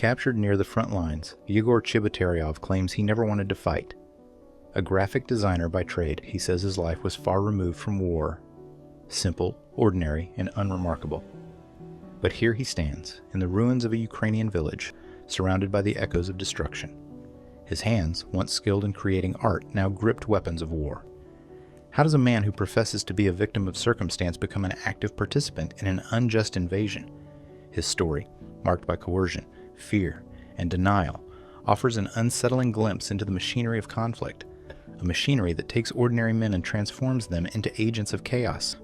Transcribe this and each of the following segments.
Captured near the front lines, Yegor Chebotaryov claims he never wanted to fight. A graphic designer by trade, he says his life was far removed from war. Simple, ordinary, and unremarkable. But here he stands, in the ruins of a Ukrainian village, surrounded by the echoes of destruction. His hands, once skilled in creating art, now gripped weapons of war. How does a man who professes to be a victim of circumstance become an active participant in an unjust invasion? His story, marked by coercion, fear, and denial, offers an unsettling glimpse into the machinery of conflict, a machinery that takes ordinary men and transforms them into agents of chaos.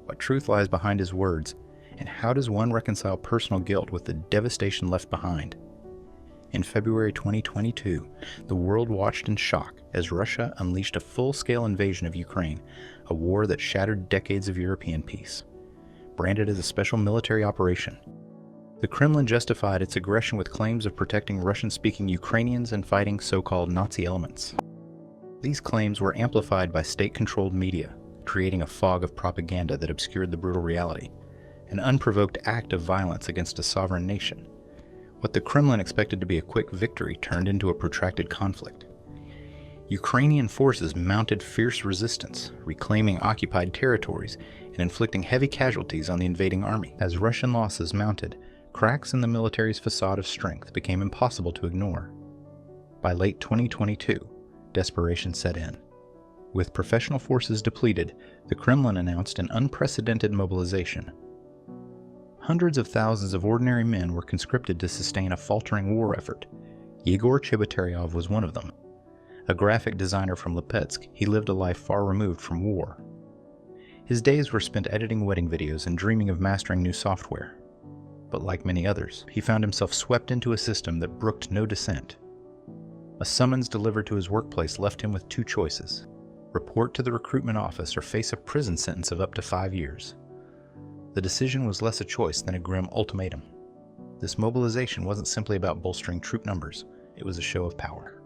What truth lies behind his words, and how does one reconcile personal guilt with the devastation left behind? In February 2022, the world watched in shock as Russia unleashed a full-scale invasion of Ukraine, a war that shattered decades of European peace. Branded as a special military operation, the Kremlin justified its aggression with claims of protecting Russian-speaking Ukrainians and fighting so-called Nazi elements. These claims were amplified by state-controlled media, creating a fog of propaganda that obscured the brutal reality, an unprovoked act of violence against a sovereign nation. What the Kremlin expected to be a quick victory turned into a protracted conflict. Ukrainian forces mounted fierce resistance, reclaiming occupied territories and inflicting heavy casualties on the invading army. As Russian losses mounted, cracks in the military's facade of strength became impossible to ignore. By late 2022, desperation set in. With professional forces depleted, the Kremlin announced an unprecedented mobilization. Hundreds of thousands of ordinary men were conscripted to sustain a faltering war effort. Yegor Chebotaryov was one of them. A graphic designer from Lipetsk, he lived a life far removed from war. His days were spent editing wedding videos and dreaming of mastering new software. But like many others, he found himself swept into a system that brooked no dissent. A summons delivered to his workplace left him with two choices: report to the recruitment office or face a prison sentence of up to 5 years. The decision was less a choice than a grim ultimatum. This mobilization wasn't simply about bolstering troop numbers, it was a show of power.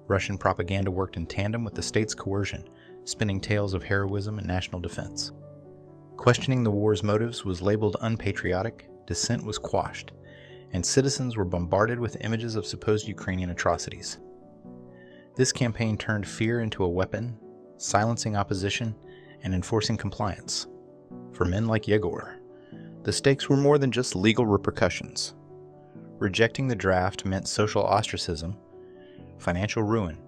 Russian propaganda worked in tandem with the state's coercion, spinning tales of heroism and national defense. Questioning the war's motives was labeled unpatriotic, dissent was quashed, and citizens were bombarded with images of supposed Ukrainian atrocities. This campaign turned fear into a weapon, silencing opposition and enforcing compliance. For men like Yegor, the stakes were more than just legal repercussions. Rejecting the draft meant social ostracism, financial ruin,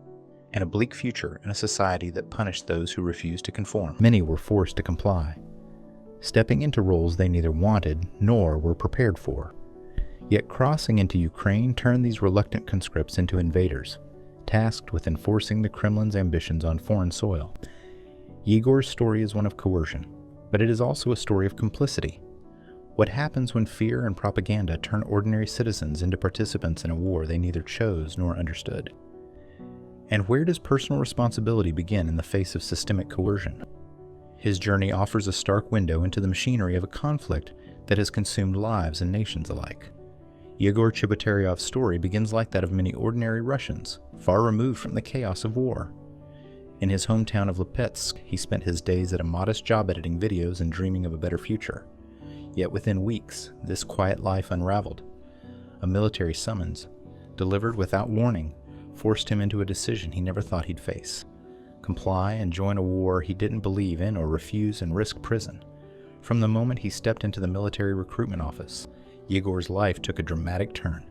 and a bleak future in a society that punished those who refused to conform. Many were forced to comply, stepping into roles they neither wanted nor were prepared for. Yet crossing into Ukraine turned these reluctant conscripts into invaders, tasked with enforcing the Kremlin's ambitions on foreign soil. Yegor's story is one of coercion, but it is also a story of complicity. What happens when fear and propaganda turn ordinary citizens into participants in a war they neither chose nor understood? And where does personal responsibility begin in the face of systemic coercion? His journey offers a stark window into the machinery of a conflict that has consumed lives and nations alike. Yegor Chebotaryov's story begins like that of many ordinary Russians, far removed from the chaos of war. In his hometown of Lipetsk, he spent his days at a modest job editing videos and dreaming of a better future. Yet within weeks, this quiet life unraveled. A military summons, delivered without warning, forced him into a decision he never thought he'd face: comply and join a war he didn't believe in, or refuse and risk prison. From the moment he stepped into the military recruitment office, Yegor's life took a dramatic turn.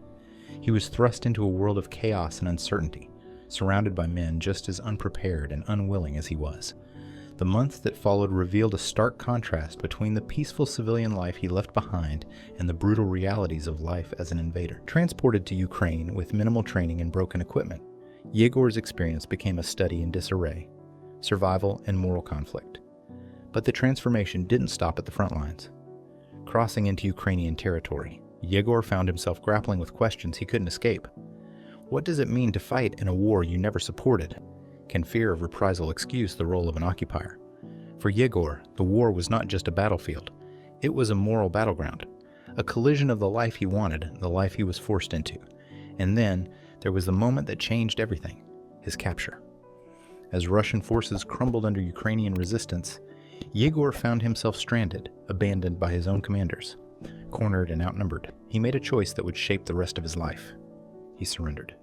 He was thrust into a world of chaos and uncertainty, surrounded by men just as unprepared and unwilling as he was. The months that followed revealed a stark contrast between the peaceful civilian life he left behind and the brutal realities of life as an invader. Transported to Ukraine with minimal training and broken equipment, Yegor's experience became a study in disarray, survival, and moral conflict. But the transformation didn't stop at the front lines. Crossing into Ukrainian territory, Yegor found himself grappling with questions he couldn't escape. What does it mean to fight in a war you never supported? Can fear of reprisal excuse the role of an occupier? For Yegor, the war was not just a battlefield. It was a moral battleground, a collision of the life he wanted and the life he was forced into. And then, there was the moment that changed everything: his capture. As Russian forces crumbled under Ukrainian resistance, Yegor found himself stranded, abandoned by his own commanders. Cornered and outnumbered, he made a choice that would shape the rest of his life. He surrendered.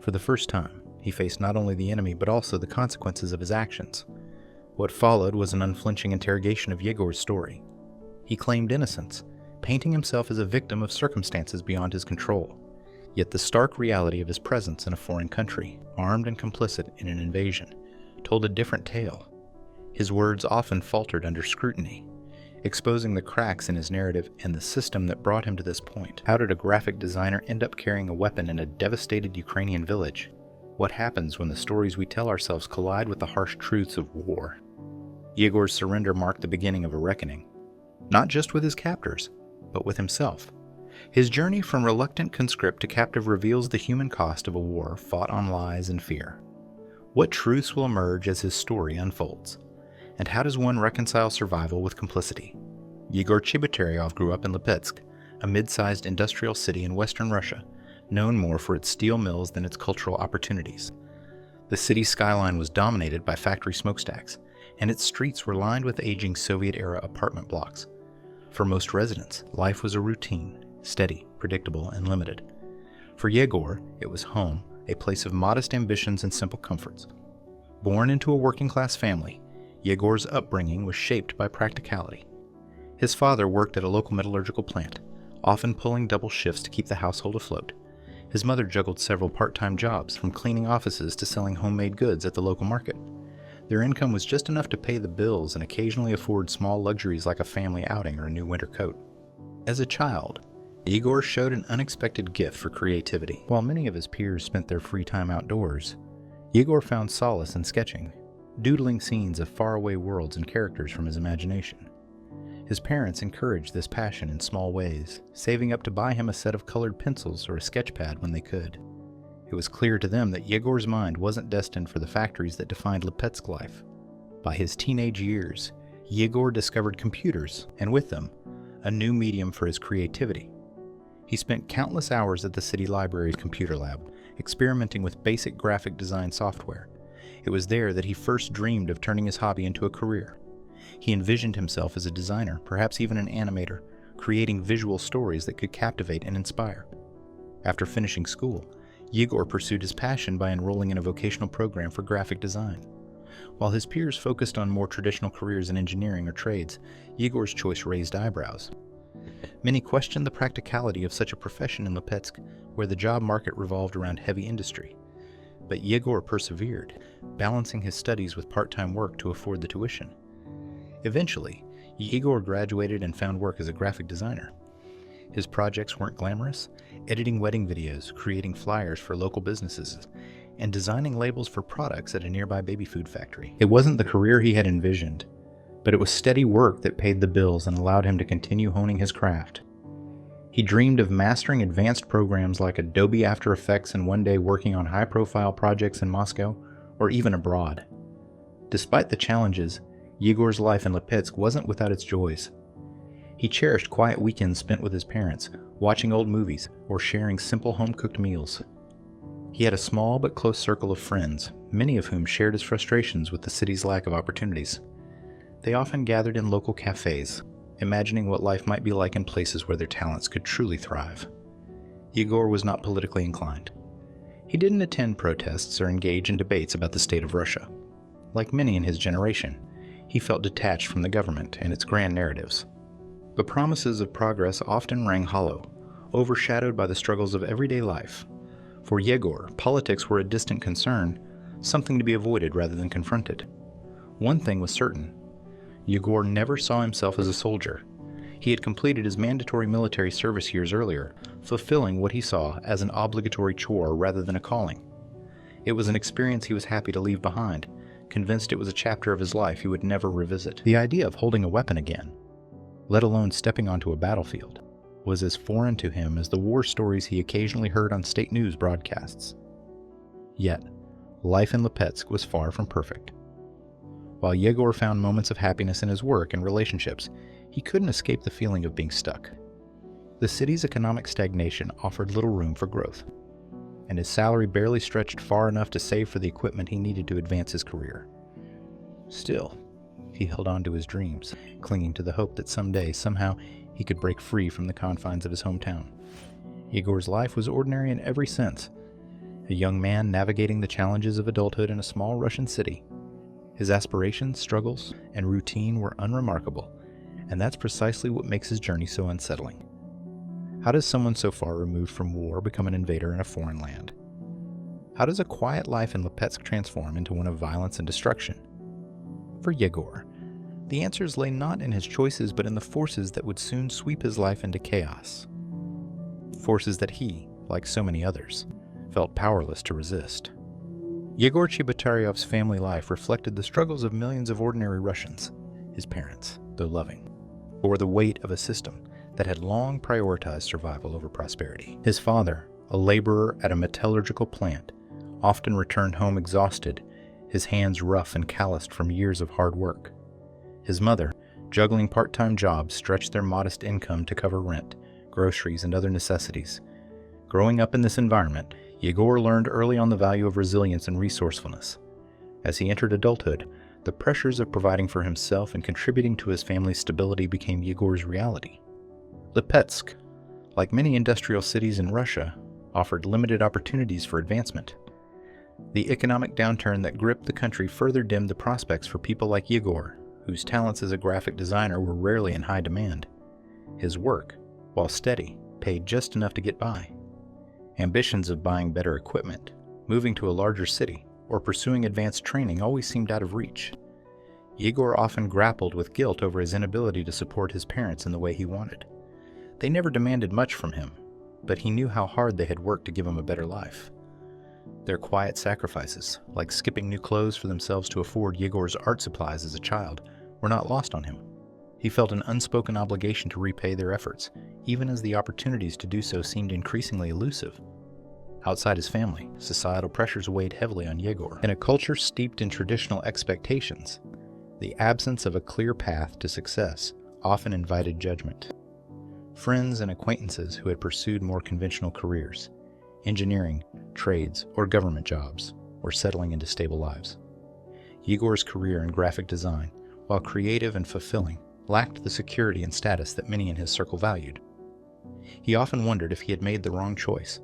For the first time, he faced not only the enemy but also the consequences of his actions. What followed was an unflinching interrogation of Yegor's story. He claimed innocence, painting himself as a victim of circumstances beyond his control. Yet the stark reality of his presence in a foreign country, armed and complicit in an invasion, told a different tale. His words often faltered under scrutiny, exposing the cracks in his narrative and the system that brought him to this point. How did a graphic designer end up carrying a weapon in a devastated Ukrainian village? What happens when the stories we tell ourselves collide with the harsh truths of war? Yegor's surrender marked the beginning of a reckoning, not just with his captors, but with himself. His journey from reluctant conscript to captive reveals the human cost of a war fought on lies and fear. What truths will emerge as his story unfolds? And how does one reconcile survival with complicity? Yegor Chebotaryov grew up in Lipetsk, a mid-sized industrial city in western Russia, known more for its steel mills than its cultural opportunities. The city's skyline was dominated by factory smokestacks, and its streets were lined with aging Soviet-era apartment blocks. For most residents, life was a routine, steady, predictable, and limited. For Yegor, it was home, a place of modest ambitions and simple comforts. Born into a working-class family, Yegor's upbringing was shaped by practicality. His father worked at a local metallurgical plant, often pulling double shifts to keep the household afloat. His mother juggled several part-time jobs, from cleaning offices to selling homemade goods at the local market. Their income was just enough to pay the bills and occasionally afford small luxuries like a family outing or a new winter coat. As a child, Yegor showed an unexpected gift for creativity. While many of his peers spent their free time outdoors, Yegor found solace in sketching, doodling scenes of faraway worlds and characters from his imagination. His parents encouraged this passion in small ways, saving up to buy him a set of colored pencils or a sketch pad when they could. It was clear to them that Yegor's mind wasn't destined for the factories that defined Lipetsk life. By his teenage years, Yegor discovered computers, and with them, a new medium for his creativity. He spent countless hours at the city library's computer lab, experimenting with basic graphic design software. It was there that he first dreamed of turning his hobby into a career. He envisioned himself as a designer, perhaps even an animator, creating visual stories that could captivate and inspire. After finishing school, Yegor pursued his passion by enrolling in a vocational program for graphic design. While his peers focused on more traditional careers in engineering or trades, Yegor's choice raised eyebrows. Many questioned the practicality of such a profession in Lipetsk, where the job market revolved around heavy industry. But Yegor persevered, balancing his studies with part-time work to afford the tuition. Eventually, Yegor graduated and found work as a graphic designer. His projects weren't glamorous, editing wedding videos, creating flyers for local businesses, and designing labels for products at a nearby baby food factory. It wasn't the career he had envisioned, but it was steady work that paid the bills and allowed him to continue honing his craft. He dreamed of mastering advanced programs like Adobe After Effects and one day working on high-profile projects in Moscow or even abroad. Despite the challenges, Yegor's life in Lipetsk wasn't without its joys. He cherished quiet weekends spent with his parents, watching old movies, or sharing simple home-cooked meals. He had a small but close circle of friends, many of whom shared his frustrations with the city's lack of opportunities. They often gathered in local cafes, imagining what life might be like in places where their talents could truly thrive. Yegor was not politically inclined. He didn't attend protests or engage in debates about the state of Russia. Like many in his generation, he felt detached from the government and its grand narratives. The promises of progress often rang hollow, overshadowed by the struggles of everyday life. For Yegor, politics were a distant concern, something to be avoided rather than confronted. One thing was certain: Yegor never saw himself as a soldier. He had completed his mandatory military service years earlier, fulfilling what he saw as an obligatory chore rather than a calling. It was an experience he was happy to leave behind, convinced it was a chapter of his life he would never revisit. The idea of holding a weapon again, let alone stepping onto a battlefield, was as foreign to him as the war stories he occasionally heard on state news broadcasts. Yet, life in Lipetsk was far from perfect. While Yegor found moments of happiness in his work and relationships, he couldn't escape the feeling of being stuck. The city's economic stagnation offered little room for growth, and his salary barely stretched far enough to save for the equipment he needed to advance his career. Still, he held on to his dreams, clinging to the hope that someday, somehow, he could break free from the confines of his hometown. Yegor's life was ordinary in every sense. A young man navigating the challenges of adulthood in a small Russian city. His aspirations, struggles, and routine were unremarkable, and that's precisely what makes his journey so unsettling. How does someone so far removed from war become an invader in a foreign land? How does a quiet life in Lipetsk transform into one of violence and destruction? For Yegor, the answers lay not in his choices but in the forces that would soon sweep his life into chaos. Forces that he, like so many others, felt powerless to resist. Yegor Chebotaryov's family life reflected the struggles of millions of ordinary Russians. His parents, though loving, bore the weight of a system that had long prioritized survival over prosperity. His father, a laborer at a metallurgical plant, often returned home exhausted, his hands rough and calloused from years of hard work. His mother, juggling part-time jobs, stretched their modest income to cover rent, groceries, and other necessities. Growing up in this environment, Yegor learned early on the value of resilience and resourcefulness. As he entered adulthood, the pressures of providing for himself and contributing to his family's stability became Yegor's reality. Lipetsk, like many industrial cities in Russia, offered limited opportunities for advancement. The economic downturn that gripped the country further dimmed the prospects for people like Yegor, whose talents as a graphic designer were rarely in high demand. His work, while steady, paid just enough to get by. Ambitions of buying better equipment, moving to a larger city, or pursuing advanced training always seemed out of reach. Yegor often grappled with guilt over his inability to support his parents in the way he wanted. They never demanded much from him, but he knew how hard they had worked to give him a better life. Their quiet sacrifices, like skipping new clothes for themselves to afford Yegor's art supplies as a child, were not lost on him. He felt an unspoken obligation to repay their efforts, even as the opportunities to do so seemed increasingly elusive. Outside his family, societal pressures weighed heavily on Yegor. In a culture steeped in traditional expectations, the absence of a clear path to success often invited judgment. Friends and acquaintances who had pursued more conventional careers, engineering, trades, or government jobs, were settling into stable lives. Yegor's career in graphic design, while creative and fulfilling, lacked the security and status that many in his circle valued. He often wondered if he had made the wrong choice,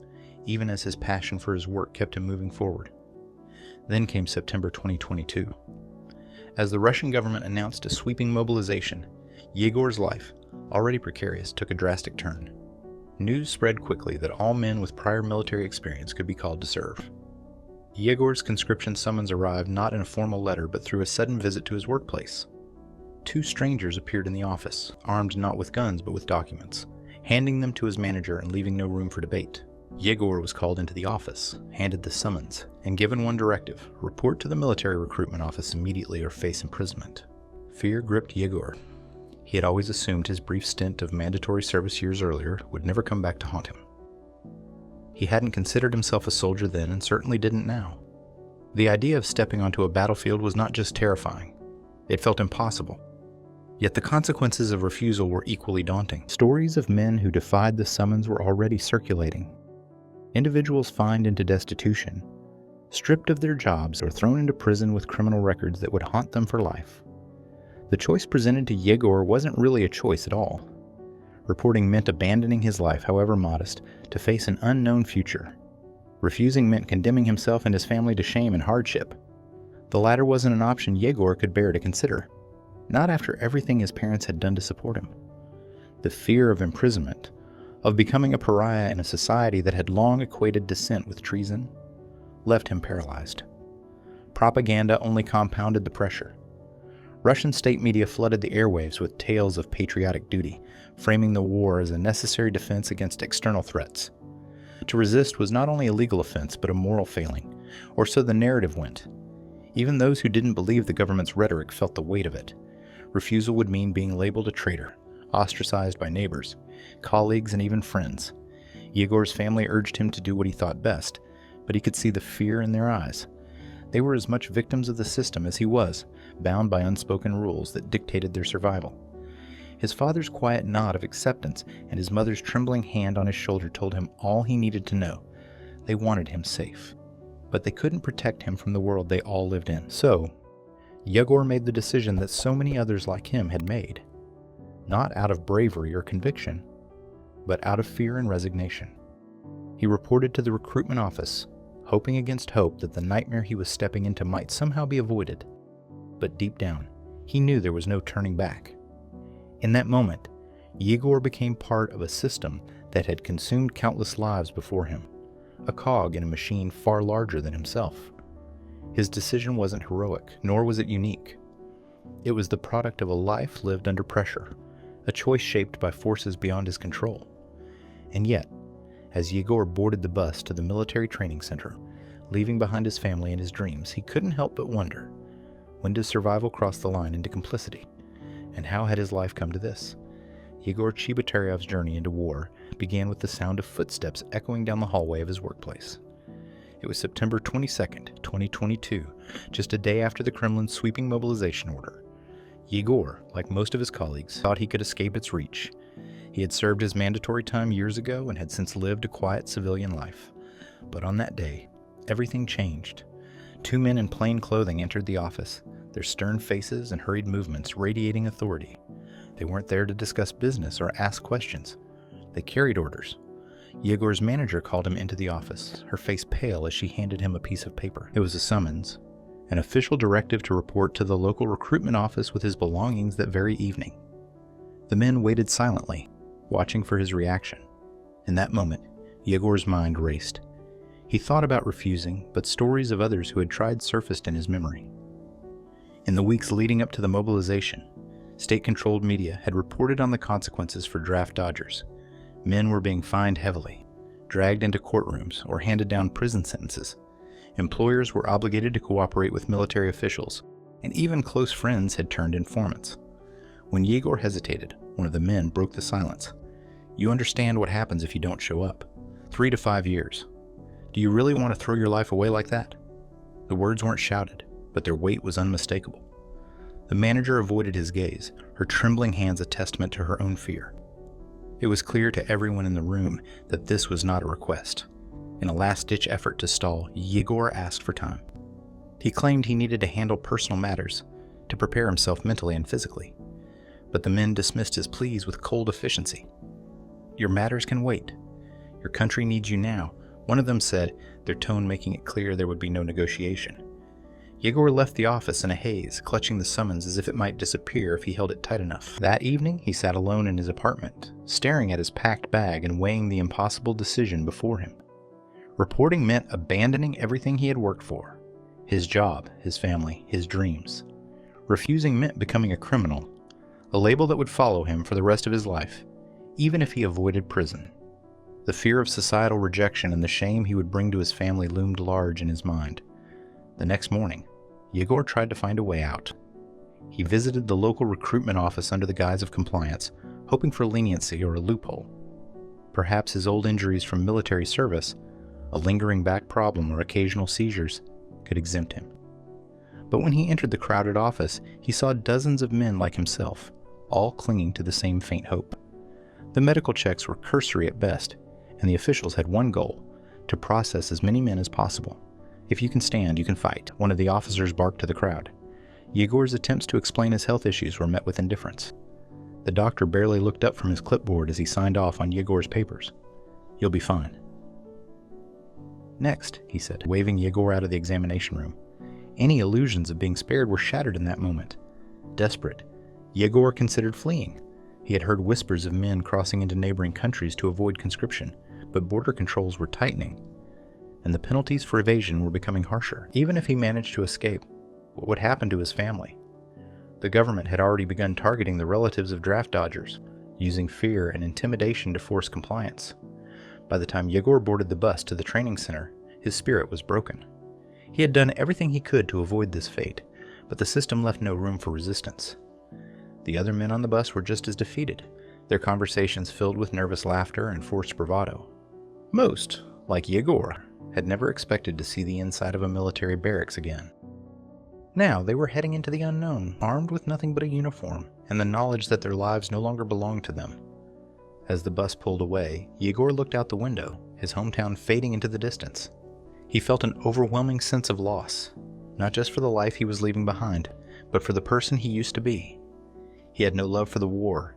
even as his passion for his work kept him moving forward. Then came September 2022. As the Russian government announced a sweeping mobilization, Yegor's life, already precarious, took a drastic turn. News spread quickly that all men with prior military experience could be called to serve. Yegor's conscription summons arrived not in a formal letter but through a sudden visit to his workplace. Two strangers appeared in the office, armed not with guns but with documents, handing them to his manager and leaving no room for debate. Yegor was called into the office, handed the summons, and given one directive: report to the military recruitment office immediately or face imprisonment. Fear gripped Yegor. He had always assumed his brief stint of mandatory service years earlier would never come back to haunt him. He hadn't considered himself a soldier then and certainly didn't now. The idea of stepping onto a battlefield was not just terrifying, it felt impossible. Yet the consequences of refusal were equally daunting. Stories of men who defied the summons were already circulating. Individuals fined into destitution, stripped of their jobs, or thrown into prison with criminal records that would haunt them for life. The choice presented to Yegor wasn't really a choice at all. Reporting meant abandoning his life, however modest, to face an unknown future. Refusing meant condemning himself and his family to shame and hardship. The latter wasn't an option Yegor could bear to consider. Not after everything his parents had done to support him. The fear of imprisonment, of becoming a pariah in a society that had long equated dissent with treason, left him paralyzed. Propaganda only compounded the pressure. Russian state media flooded the airwaves with tales of patriotic duty, framing the war as a necessary defense against external threats. To resist was not only a legal offense, but a moral failing, or so the narrative went. Even those who didn't believe the government's rhetoric felt the weight of it. Refusal would mean being labeled a traitor, ostracized by neighbors, colleagues, and even friends. Yegor's family urged him to do what he thought best, but he could see the fear in their eyes. They were as much victims of the system as he was, bound by unspoken rules that dictated their survival. His father's quiet nod of acceptance and his mother's trembling hand on his shoulder told him all he needed to know. They wanted him safe, but they couldn't protect him from the world they all lived in. So, Yegor made the decision that so many others like him had made. not out of bravery or conviction, but out of fear and resignation. He reported to the recruitment office, hoping against hope that the nightmare he was stepping into might somehow be avoided. But deep down, he knew there was no turning back. In that moment, Yegor became part of a system that had consumed countless lives before him, a cog in a machine far larger than himself. His decision wasn't heroic, nor was it unique. It was the product of a life lived under pressure, a choice shaped by forces beyond his control. And yet, as Yegor boarded the bus to the military training center, leaving behind his family and his dreams, he couldn't help but wonder, when did survival cross the line into complicity? And how had his life come to this? Yegor Chebotaryov's journey into war began with the sound of footsteps echoing down the hallway of his workplace. It was September 22nd, 2022, just a day after the Kremlin's sweeping mobilization order. Yegor, like most of his colleagues, thought he could escape its reach. He had served his mandatory time years ago and had since lived a quiet civilian life. But on that day, everything changed. Two men in plain clothing entered the office, their stern faces and hurried movements radiating authority. They weren't there to discuss business or ask questions. They carried orders. Yegor's manager called him into the office, her face pale as she handed him a piece of paper. It was a summons, an official directive to report to the local recruitment office with his belongings that very evening. The men waited silently, watching for his reaction. In that moment, Yegor's mind raced. He thought about refusing, but stories of others who had tried surfaced in his memory. In the weeks leading up to the mobilization, state-controlled media had reported on the consequences for draft dodgers. Men were being fined heavily, dragged into courtrooms, or handed down prison sentences. Employers were obligated to cooperate with military officials, and even close friends had turned informants. When Yegor hesitated, one of the men broke the silence. "You understand what happens if you don't show up. 3 to 5 years. Do you really want to throw your life away like that?" The words weren't shouted, but their weight was unmistakable. The manager avoided his gaze, her trembling hands a testament to her own fear. It was clear to everyone in the room that this was not a request. In a last-ditch effort to stall, Yegor asked for time. He claimed he needed to handle personal matters, to prepare himself mentally and physically. But the men dismissed his pleas with cold efficiency. "Your matters can wait. Your country needs you now," one of them said, their tone making it clear there would be no negotiation. Yegor left the office in a haze, clutching the summons as if it might disappear if he held it tight enough. That evening, he sat alone in his apartment, staring at his packed bag and weighing the impossible decision before him. Reporting meant abandoning everything he had worked for, his job, his family, his dreams. Refusing meant becoming a criminal, a label that would follow him for the rest of his life, even if he avoided prison. The fear of societal rejection and the shame he would bring to his family loomed large in his mind. The next morning, Yegor tried to find a way out. He visited the local recruitment office under the guise of compliance, hoping for leniency or a loophole. Perhaps his old injuries from military service, a lingering back problem or occasional seizures, could exempt him. But when he entered the crowded office, he saw dozens of men like himself, all clinging to the same faint hope. The medical checks were cursory at best, and the officials had one goal: to process as many men as possible. "If you can stand, you can fight," one of the officers barked to the crowd. Yegor's attempts to explain his health issues were met with indifference. The doctor barely looked up from his clipboard as he signed off on Yegor's papers. "You'll be fine." "Next," he said, waving Yegor out of the examination room. Any illusions of being spared were shattered in that moment. Desperate, Yegor considered fleeing. He had heard whispers of men crossing into neighboring countries to avoid conscription, but border controls were tightening, and the penalties for evasion were becoming harsher. Even if he managed to escape, what would happen to his family? The government had already begun targeting the relatives of draft dodgers, using fear and intimidation to force compliance. By the time Yegor boarded the bus to the training center, his spirit was broken. He had done everything he could to avoid this fate, but the system left no room for resistance. The other men on the bus were just as defeated, their conversations filled with nervous laughter and forced bravado. Most, like Yegor, had never expected to see the inside of a military barracks again. Now they were heading into the unknown, armed with nothing but a uniform, and the knowledge that their lives no longer belonged to them. As the bus pulled away, Yegor looked out the window, his hometown fading into the distance. He felt an overwhelming sense of loss, not just for the life he was leaving behind, but for the person he used to be. He had no love for the war,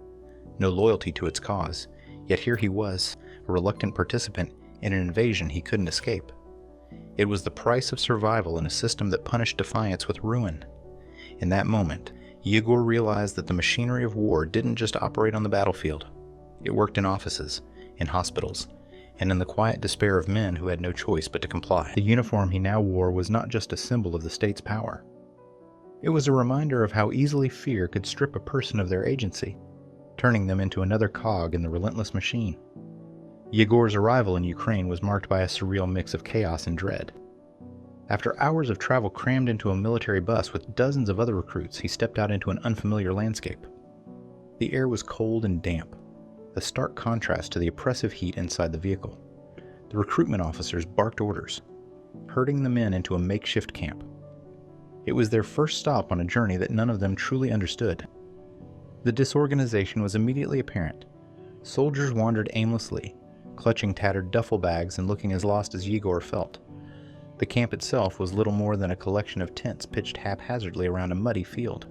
no loyalty to its cause, yet here he was, a reluctant participant in an invasion he couldn't escape. It was the price of survival in a system that punished defiance with ruin. In that moment, Yegor realized that the machinery of war didn't just operate on the battlefield. It worked in offices, in hospitals, and in the quiet despair of men who had no choice but to comply. The uniform he now wore was not just a symbol of the state's power. It was a reminder of how easily fear could strip a person of their agency, turning them into another cog in the relentless machine. Yegor's arrival in Ukraine was marked by a surreal mix of chaos and dread. After hours of travel crammed into a military bus with dozens of other recruits, he stepped out into an unfamiliar landscape. The air was cold and damp, a stark contrast to the oppressive heat inside the vehicle. The recruitment officers barked orders, herding the men into a makeshift camp. It was their first stop on a journey that none of them truly understood. The disorganization was immediately apparent. Soldiers wandered aimlessly, clutching tattered duffel bags and looking as lost as Yegor felt. The camp itself was little more than a collection of tents pitched haphazardly around a muddy field.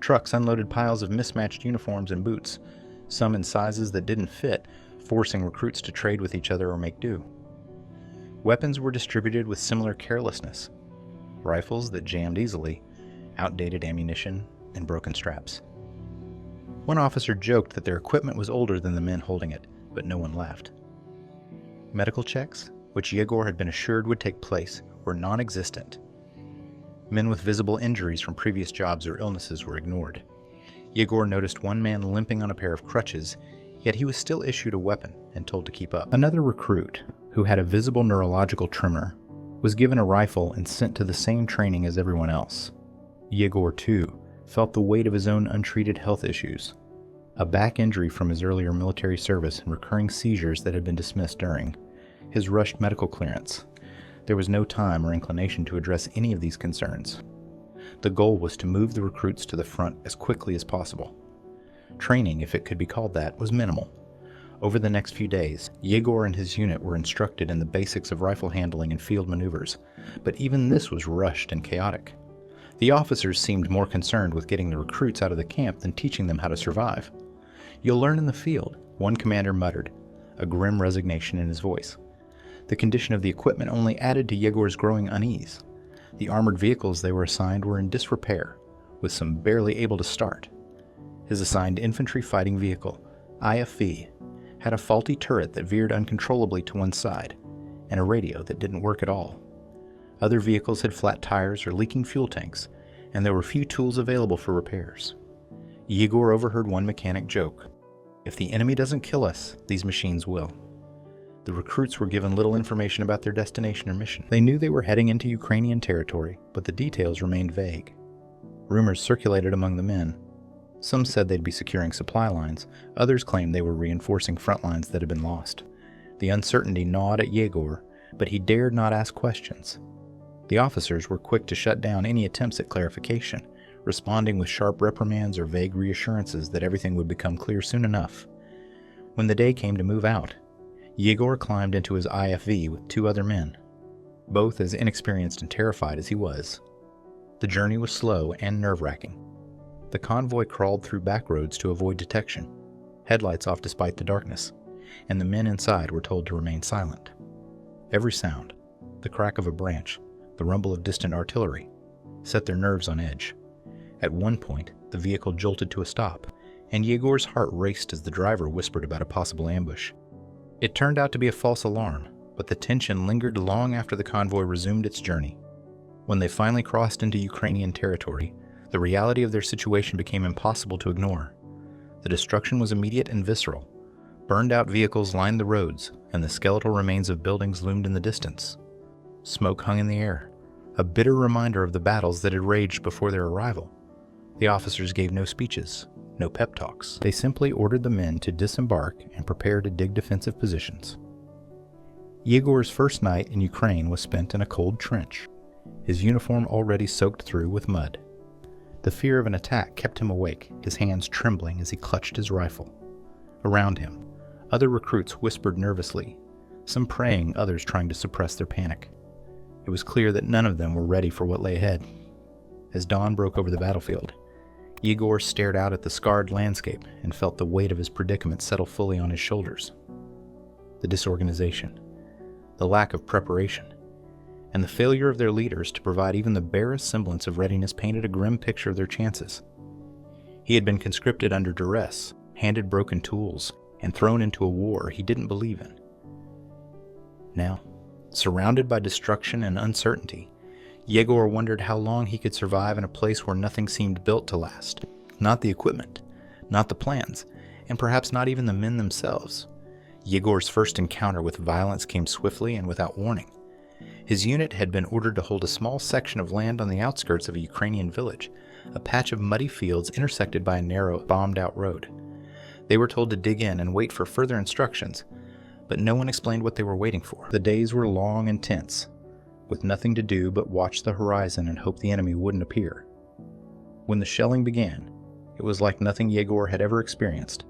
Trucks unloaded piles of mismatched uniforms and boots, some in sizes that didn't fit, forcing recruits to trade with each other or make do. Weapons were distributed with similar carelessness. Rifles that jammed easily, outdated ammunition, and broken straps. One officer joked that their equipment was older than the men holding it, but no one laughed. Medical checks, which Yegor had been assured would take place, were non-existent. Men with visible injuries from previous jobs or illnesses were ignored. Yegor noticed one man limping on a pair of crutches, yet he was still issued a weapon and told to keep up. Another recruit, who had a visible neurological tremor, was given a rifle and sent to the same training as everyone else. Yegor, too, felt the weight of his own untreated health issues. A back injury from his earlier military service and recurring seizures that had been dismissed during his rushed medical clearance. There was no time or inclination to address any of these concerns. The goal was to move the recruits to the front as quickly as possible. Training, if it could be called that, was minimal. Over the next few days, Yegor and his unit were instructed in the basics of rifle handling and field maneuvers, but even this was rushed and chaotic. The officers seemed more concerned with getting the recruits out of the camp than teaching them how to survive. "You'll learn in the field," one commander muttered, a grim resignation in his voice. The condition of the equipment only added to Yegor's growing unease. The armored vehicles they were assigned were in disrepair, with some barely able to start. His assigned infantry fighting vehicle, IFV, had a faulty turret that veered uncontrollably to one side, and a radio that didn't work at all. Other vehicles had flat tires or leaking fuel tanks, and there were few tools available for repairs. Yegor overheard one mechanic joke, "If the enemy doesn't kill us, these machines will." The recruits were given little information about their destination or mission. They knew they were heading into Ukrainian territory, but the details remained vague. Rumors circulated among the men. Some said they'd be securing supply lines, others claimed they were reinforcing front lines that had been lost. The uncertainty gnawed at Yegor, but he dared not ask questions. The officers were quick to shut down any attempts at clarification, responding with sharp reprimands or vague reassurances that everything would become clear soon enough. When the day came to move out, Yegor climbed into his IFV with two other men, both as inexperienced and terrified as he was. The journey was slow and nerve-wracking. The convoy crawled through back roads to avoid detection, headlights off despite the darkness, and the men inside were told to remain silent. Every sound, the crack of a branch, the rumble of distant artillery, set their nerves on edge. At one point, the vehicle jolted to a stop, and Yegor's heart raced as the driver whispered about a possible ambush. It turned out to be a false alarm, but the tension lingered long after the convoy resumed its journey. When they finally crossed into Ukrainian territory, the reality of their situation became impossible to ignore. The destruction was immediate and visceral. Burned-out vehicles lined the roads, and the skeletal remains of buildings loomed in the distance. Smoke hung in the air, a bitter reminder of the battles that had raged before their arrival. The officers gave no speeches, no pep talks. They simply ordered the men to disembark and prepare to dig defensive positions. Yegor's first night in Ukraine was spent in a cold trench, his uniform already soaked through with mud. The fear of an attack kept him awake, his hands trembling as he clutched his rifle. Around him, other recruits whispered nervously, some praying, others trying to suppress their panic. It was clear that none of them were ready for what lay ahead. As dawn broke over the battlefield, Yegor stared out at the scarred landscape and felt the weight of his predicament settle fully on his shoulders. The disorganization, the lack of preparation, and the failure of their leaders to provide even the barest semblance of readiness painted a grim picture of their chances. He had been conscripted under duress, handed broken tools, and thrown into a war he didn't believe in. Now, surrounded by destruction and uncertainty, Yegor wondered how long he could survive in a place where nothing seemed built to last. Not the equipment, not the plans, and perhaps not even the men themselves. Yegor's first encounter with violence came swiftly and without warning. His unit had been ordered to hold a small section of land on the outskirts of a Ukrainian village, a patch of muddy fields intersected by a narrow, bombed-out road. They were told to dig in and wait for further instructions, but no one explained what they were waiting for. The days were long and tense, with nothing to do but watch the horizon and hope the enemy wouldn't appear. When the shelling began, it was like nothing Yegor had ever experienced.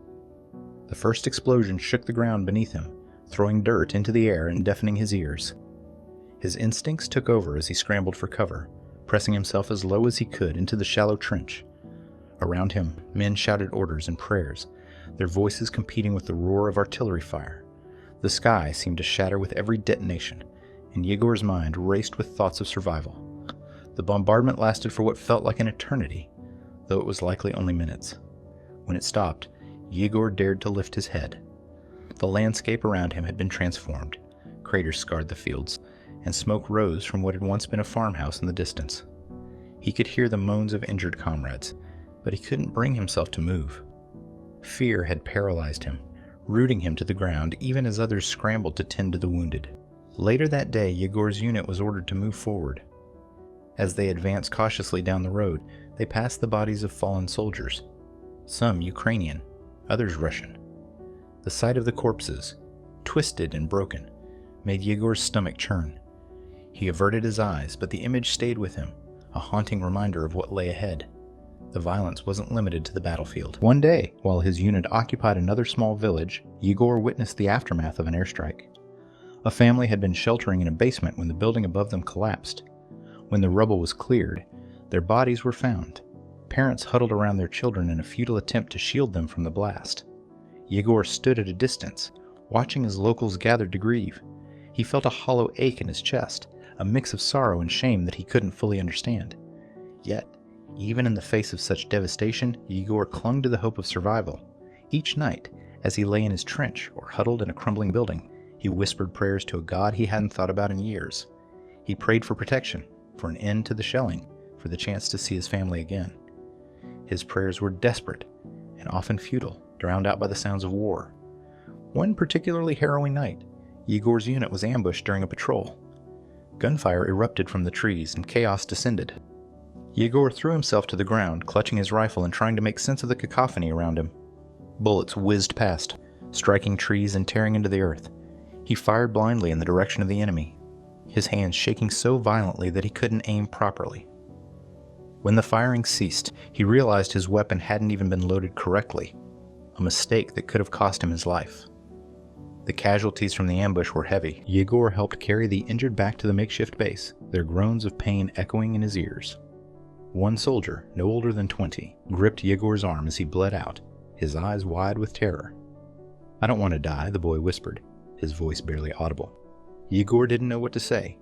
The first explosion shook the ground beneath him, throwing dirt into the air and deafening his ears. His instincts took over as he scrambled for cover, pressing himself as low as he could into the shallow trench. Around him, men shouted orders and prayers, their voices competing with the roar of artillery fire. The sky seemed to shatter with every detonation, and Yegor's mind raced with thoughts of survival. The bombardment lasted for what felt like an eternity, though it was likely only minutes. When it stopped, Yegor dared to lift his head. The landscape around him had been transformed. Craters scarred the fields, and smoke rose from what had once been a farmhouse in the distance. He could hear the moans of injured comrades, but he couldn't bring himself to move. Fear had paralyzed him, rooting him to the ground even as others scrambled to tend to the wounded. Later that day, Yegor's unit was ordered to move forward. As they advanced cautiously down the road, they passed the bodies of fallen soldiers, some Ukrainian, others Russian. The sight of the corpses, twisted and broken, made Yegor's stomach churn. He averted his eyes, but the image stayed with him, a haunting reminder of what lay ahead. The violence wasn't limited to the battlefield. One day, while his unit occupied another small village, Yegor witnessed the aftermath of an airstrike. A family had been sheltering in a basement when the building above them collapsed. When the rubble was cleared, their bodies were found. Parents huddled around their children in a futile attempt to shield them from the blast. Yegor stood at a distance, watching as locals gathered to grieve. He felt a hollow ache in his chest, a mix of sorrow and shame that he couldn't fully understand. Yet, even in the face of such devastation, Yegor clung to the hope of survival. Each night, as he lay in his trench or huddled in a crumbling building, he whispered prayers to a God he hadn't thought about in years. He prayed for protection, for an end to the shelling, for the chance to see his family again. His prayers were desperate and often futile, drowned out by the sounds of war. One particularly harrowing night, Yegor's unit was ambushed during a patrol. Gunfire erupted from the trees and chaos descended. Yegor threw himself to the ground, clutching his rifle and trying to make sense of the cacophony around him. Bullets whizzed past, striking trees and tearing into the earth. He fired blindly in the direction of the enemy, his hands shaking so violently that he couldn't aim properly. When the firing ceased, he realized his weapon hadn't even been loaded correctly, a mistake that could have cost him his life. The casualties from the ambush were heavy. Yegor helped carry the injured back to the makeshift base, their groans of pain echoing in his ears. One soldier, no older than 20, gripped Yegor's arm as he bled out, his eyes wide with terror. "I don't want to die," the boy whispered, his voice barely audible. Yegor didn't know what to say.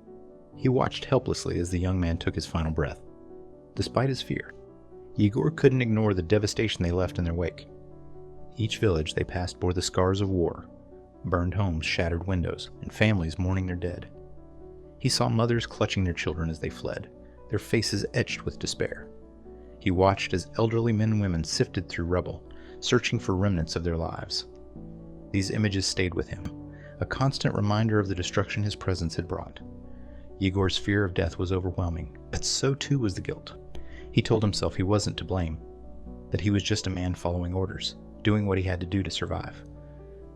He watched helplessly as the young man took his final breath. Despite his fear, Yegor couldn't ignore the devastation they left in their wake. Each village they passed bore the scars of war, burned homes, shattered windows, and families mourning their dead. He saw mothers clutching their children as they fled, their faces etched with despair. He watched as elderly men and women sifted through rubble, searching for remnants of their lives. These images stayed with him, a constant reminder of the destruction his presence had brought. Yegor's fear of death was overwhelming, but so too was the guilt. He told himself he wasn't to blame, that he was just a man following orders, doing what he had to do to survive.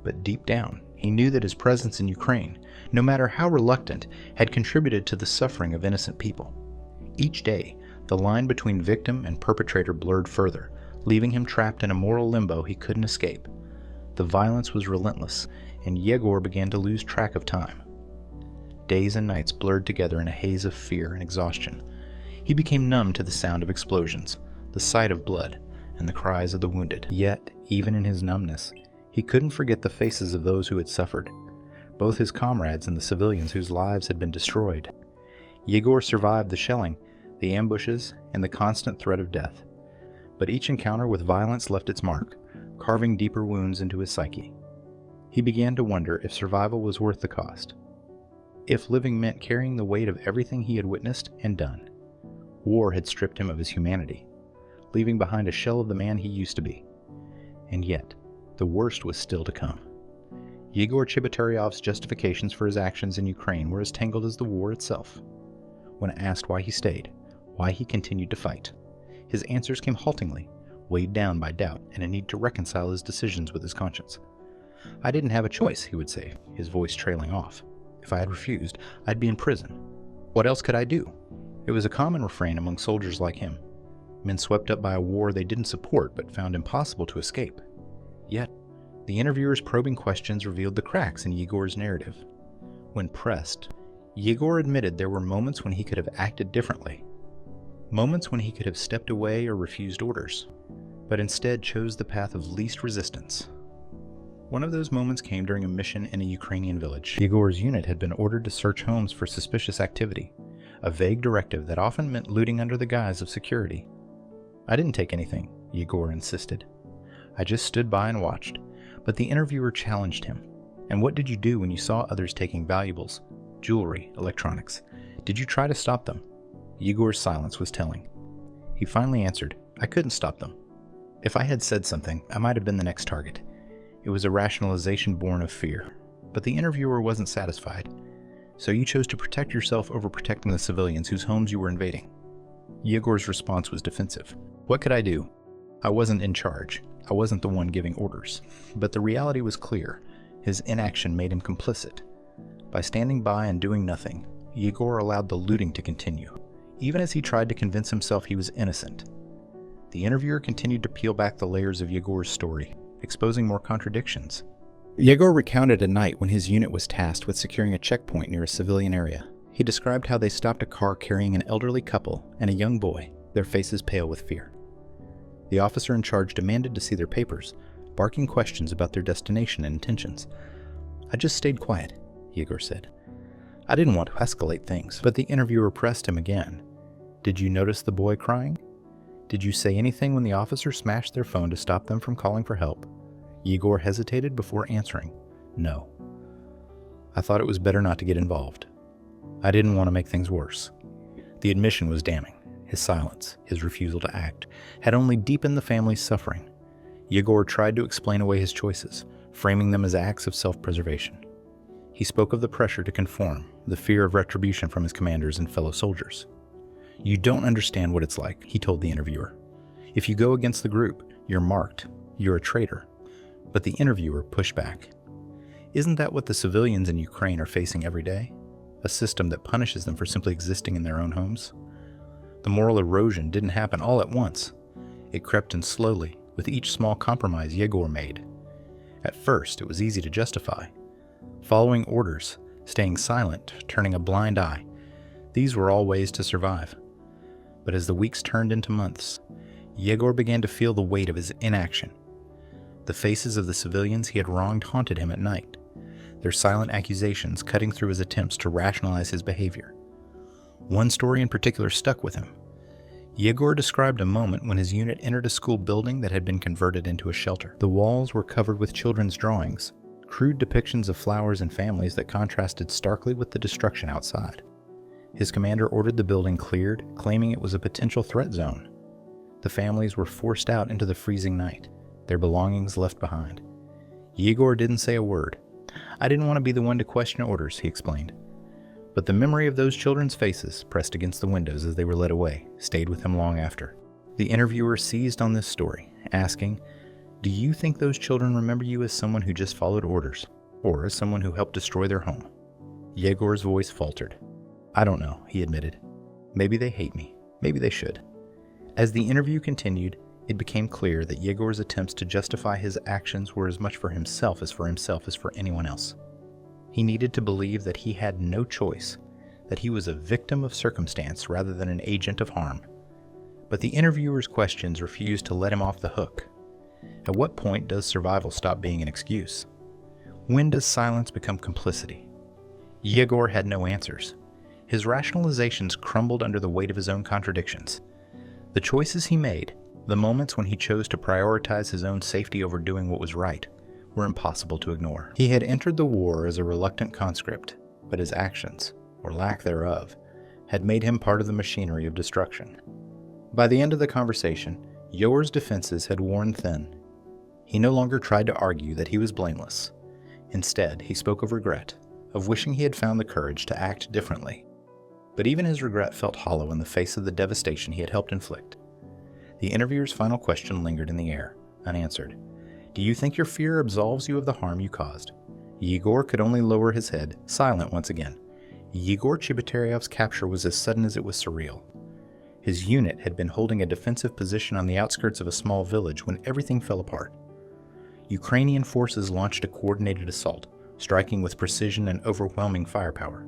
But deep down, he knew that his presence in Ukraine, no matter how reluctant, had contributed to the suffering of innocent people. Each day, the line between victim and perpetrator blurred further, leaving him trapped in a moral limbo he couldn't escape. The violence was relentless, and Yegor began to lose track of time. Days and nights blurred together in a haze of fear and exhaustion. He became numb to the sound of explosions, the sight of blood, and the cries of the wounded. Yet, even in his numbness, he couldn't forget the faces of those who had suffered, both his comrades and the civilians whose lives had been destroyed. Yegor survived the shelling, the ambushes, and the constant threat of death. But each encounter with violence left its mark, carving deeper wounds into his psyche. He began to wonder if survival was worth the cost. If living meant carrying the weight of everything he had witnessed and done. War had stripped him of his humanity, leaving behind a shell of the man he used to be. And yet, the worst was still to come. Yegor Chebotaryov's justifications for his actions in Ukraine were as tangled as the war itself. When asked why he stayed, why he continued to fight, his answers came haltingly, weighed down by doubt and a need to reconcile his decisions with his conscience. "I didn't have a choice," he would say, his voice trailing off. "If I had refused, I'd be in prison. What else could I do?" It was a common refrain among soldiers like him, men swept up by a war they didn't support but found impossible to escape. Yet, the interviewer's probing questions revealed the cracks in Yegor's narrative. When pressed, Yegor admitted there were moments when he could have acted differently, moments when he could have stepped away or refused orders, but instead chose the path of least resistance. One of those moments came during a mission in a Ukrainian village. Yegor's unit had been ordered to search homes for suspicious activity, a vague directive that often meant looting under the guise of security. "I didn't take anything," Yegor insisted. "I just stood by and watched." But the interviewer challenged him. "And what did you do when you saw others taking valuables, jewelry, electronics? Did you try to stop them?" Yegor's silence was telling. He finally answered, "I couldn't stop them. If I had said something, I might have been the next target." It was a rationalization born of fear. But the interviewer wasn't satisfied. "So you chose to protect yourself over protecting the civilians whose homes you were invading?" Yegor's response was defensive. "What could I do? I wasn't in charge. I wasn't the one giving orders." But the reality was clear. His inaction made him complicit. By standing by and doing nothing, Yegor allowed the looting to continue, even as he tried to convince himself he was innocent. The interviewer continued to peel back the layers of Yegor's story, exposing more contradictions. Yegor recounted a night when his unit was tasked with securing a checkpoint near a civilian area. He described how they stopped a car carrying an elderly couple and a young boy, their faces pale with fear. The officer in charge demanded to see their papers, barking questions about their destination and intentions. "I just stayed quiet," Yegor said. "I didn't want to escalate things." But the interviewer pressed him again. "Did you notice the boy crying? Did you say anything when the officer smashed their phone to stop them from calling for help?" Yegor hesitated before answering, "No. I thought it was better not to get involved. I didn't want to make things worse." The admission was damning. His silence, his refusal to act, had only deepened the family's suffering. Yegor tried to explain away his choices, framing them as acts of self-preservation. He spoke of the pressure to conform, the fear of retribution from his commanders and fellow soldiers. "You don't understand what it's like," he told the interviewer. "If you go against the group, you're marked. You're a traitor." But the interviewer pushed back. "Isn't that what the civilians in Ukraine are facing every day? A system that punishes them for simply existing in their own homes? The moral erosion didn't happen all at once. It crept in slowly, with each small compromise Yegor made. At first, it was easy to justify. Following orders, staying silent, turning a blind eye. These were all ways to survive. But as the weeks turned into months, Yegor began to feel the weight of his inaction. The faces of the civilians he had wronged haunted him at night, their silent accusations cutting through his attempts to rationalize his behavior. One story in particular stuck with him. Yegor described a moment when his unit entered a school building that had been converted into a shelter. The walls were covered with children's drawings, crude depictions of flowers and families that contrasted starkly with the destruction outside. His commander ordered the building cleared, claiming it was a potential threat zone. The families were forced out into the freezing night, their belongings left behind. Yegor didn't say a word. "I didn't want to be the one to question orders," he explained. But the memory of those children's faces, pressed against the windows as they were led away, stayed with him long after. The interviewer seized on this story, asking, "Do you think those children remember you as someone who just followed orders, or as someone who helped destroy their home?" Yegor's voice faltered. "I don't know," he admitted. "Maybe they hate me. Maybe they should." As the interview continued, it became clear that Yegor's attempts to justify his actions were as much for himself as for anyone else. He needed to believe that he had no choice, that he was a victim of circumstance rather than an agent of harm. But the interviewer's questions refused to let him off the hook. At what point does survival stop being an excuse? When does silence become complicity? Yegor had no answers. His rationalizations crumbled under the weight of his own contradictions. The choices he made, the moments when he chose to prioritize his own safety over doing what was right, were impossible to ignore. He had entered the war as a reluctant conscript, but his actions, or lack thereof, had made him part of the machinery of destruction. By the end of the conversation, Yegor's defenses had worn thin. He no longer tried to argue that he was blameless. Instead, he spoke of regret, of wishing he had found the courage to act differently. But even his regret felt hollow in the face of the devastation he had helped inflict. The interviewer's final question lingered in the air, unanswered. Do you think your fear absolves you of the harm you caused? Yegor could only lower his head, silent once again. Yegor Chebotaryov's capture was as sudden as it was surreal. His unit had been holding a defensive position on the outskirts of a small village when everything fell apart. Ukrainian forces launched a coordinated assault, striking with precision and overwhelming firepower.